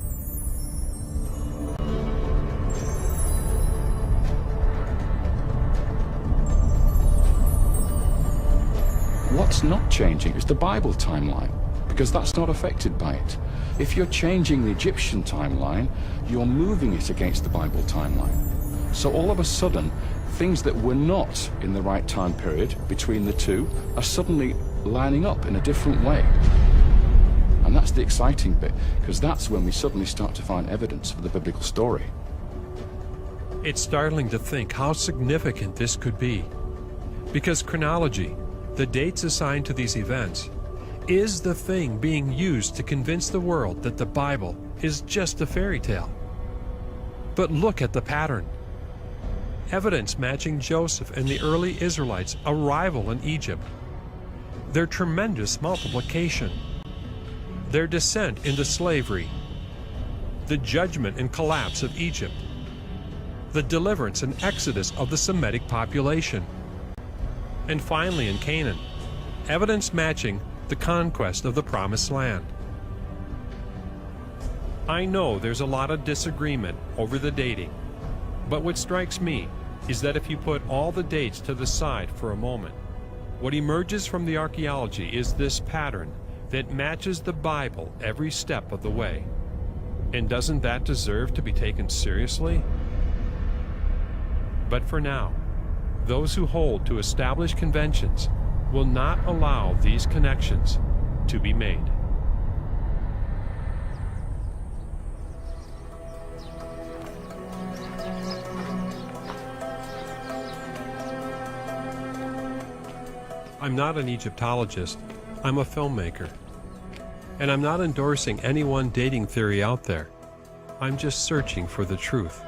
What's not changing is the Bible timeline, because that's not affected by it. If you're changing the Egyptian timeline, you're moving it against the Bible timeline. So all of a sudden, things that were not in the right time period between the two are suddenly lining up in a different way. And that's the exciting bit, because that's when we suddenly start to find evidence for the biblical story. It's startling to think how significant this could be, because chronology, the dates assigned to these events, is the thing being used to convince the world that the Bible is just a fairy tale. But look at the pattern. Evidence matching Joseph and the early Israelites' arrival in Egypt, their tremendous multiplication, their descent into slavery, the judgment and collapse of Egypt, the deliverance and exodus of the Semitic population, and finally in Canaan, evidence matching the conquest of the Promised Land. I know there's a lot of disagreement over the dating, but what strikes me is that if you put all the dates to the side for a moment, what emerges from the archaeology is this pattern that matches the Bible every step of the way. And doesn't that deserve to be taken seriously? But for now, those who hold to established conventions will not allow these connections to be made. I'm not an Egyptologist, I'm a filmmaker. And I'm not endorsing any one dating theory out there. I'm just searching for the truth.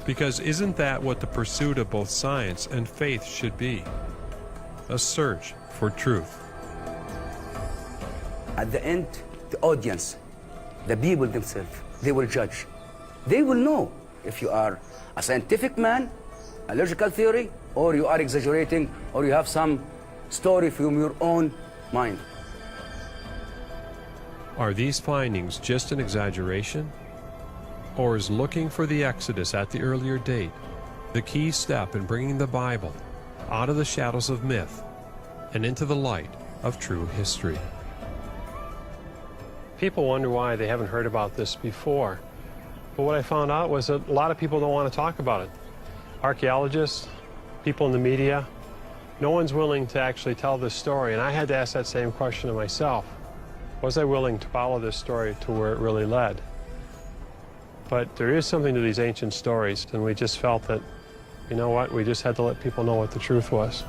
Because isn't that what the pursuit of both science and faith should be? A search for truth. At the end, the audience, the people themselves, they will judge. They will know if you are a scientific man, a logical theory, or you are exaggerating, or you have some story from your own mind. Are these findings just an exaggeration? Or is looking for the Exodus at the earlier date the key step in bringing the Bible out of the shadows of myth and into the light of true history? People wonder why they haven't heard about this before. But what I found out was that a lot of people don't want to talk about it. Archaeologists, people in the media, no one's willing to actually tell this story. And I had to ask that same question to myself. Was I willing to follow this story to where it really led? But there is something to these ancient stories, and we just felt that, you know what, we just had to let people know what the truth was.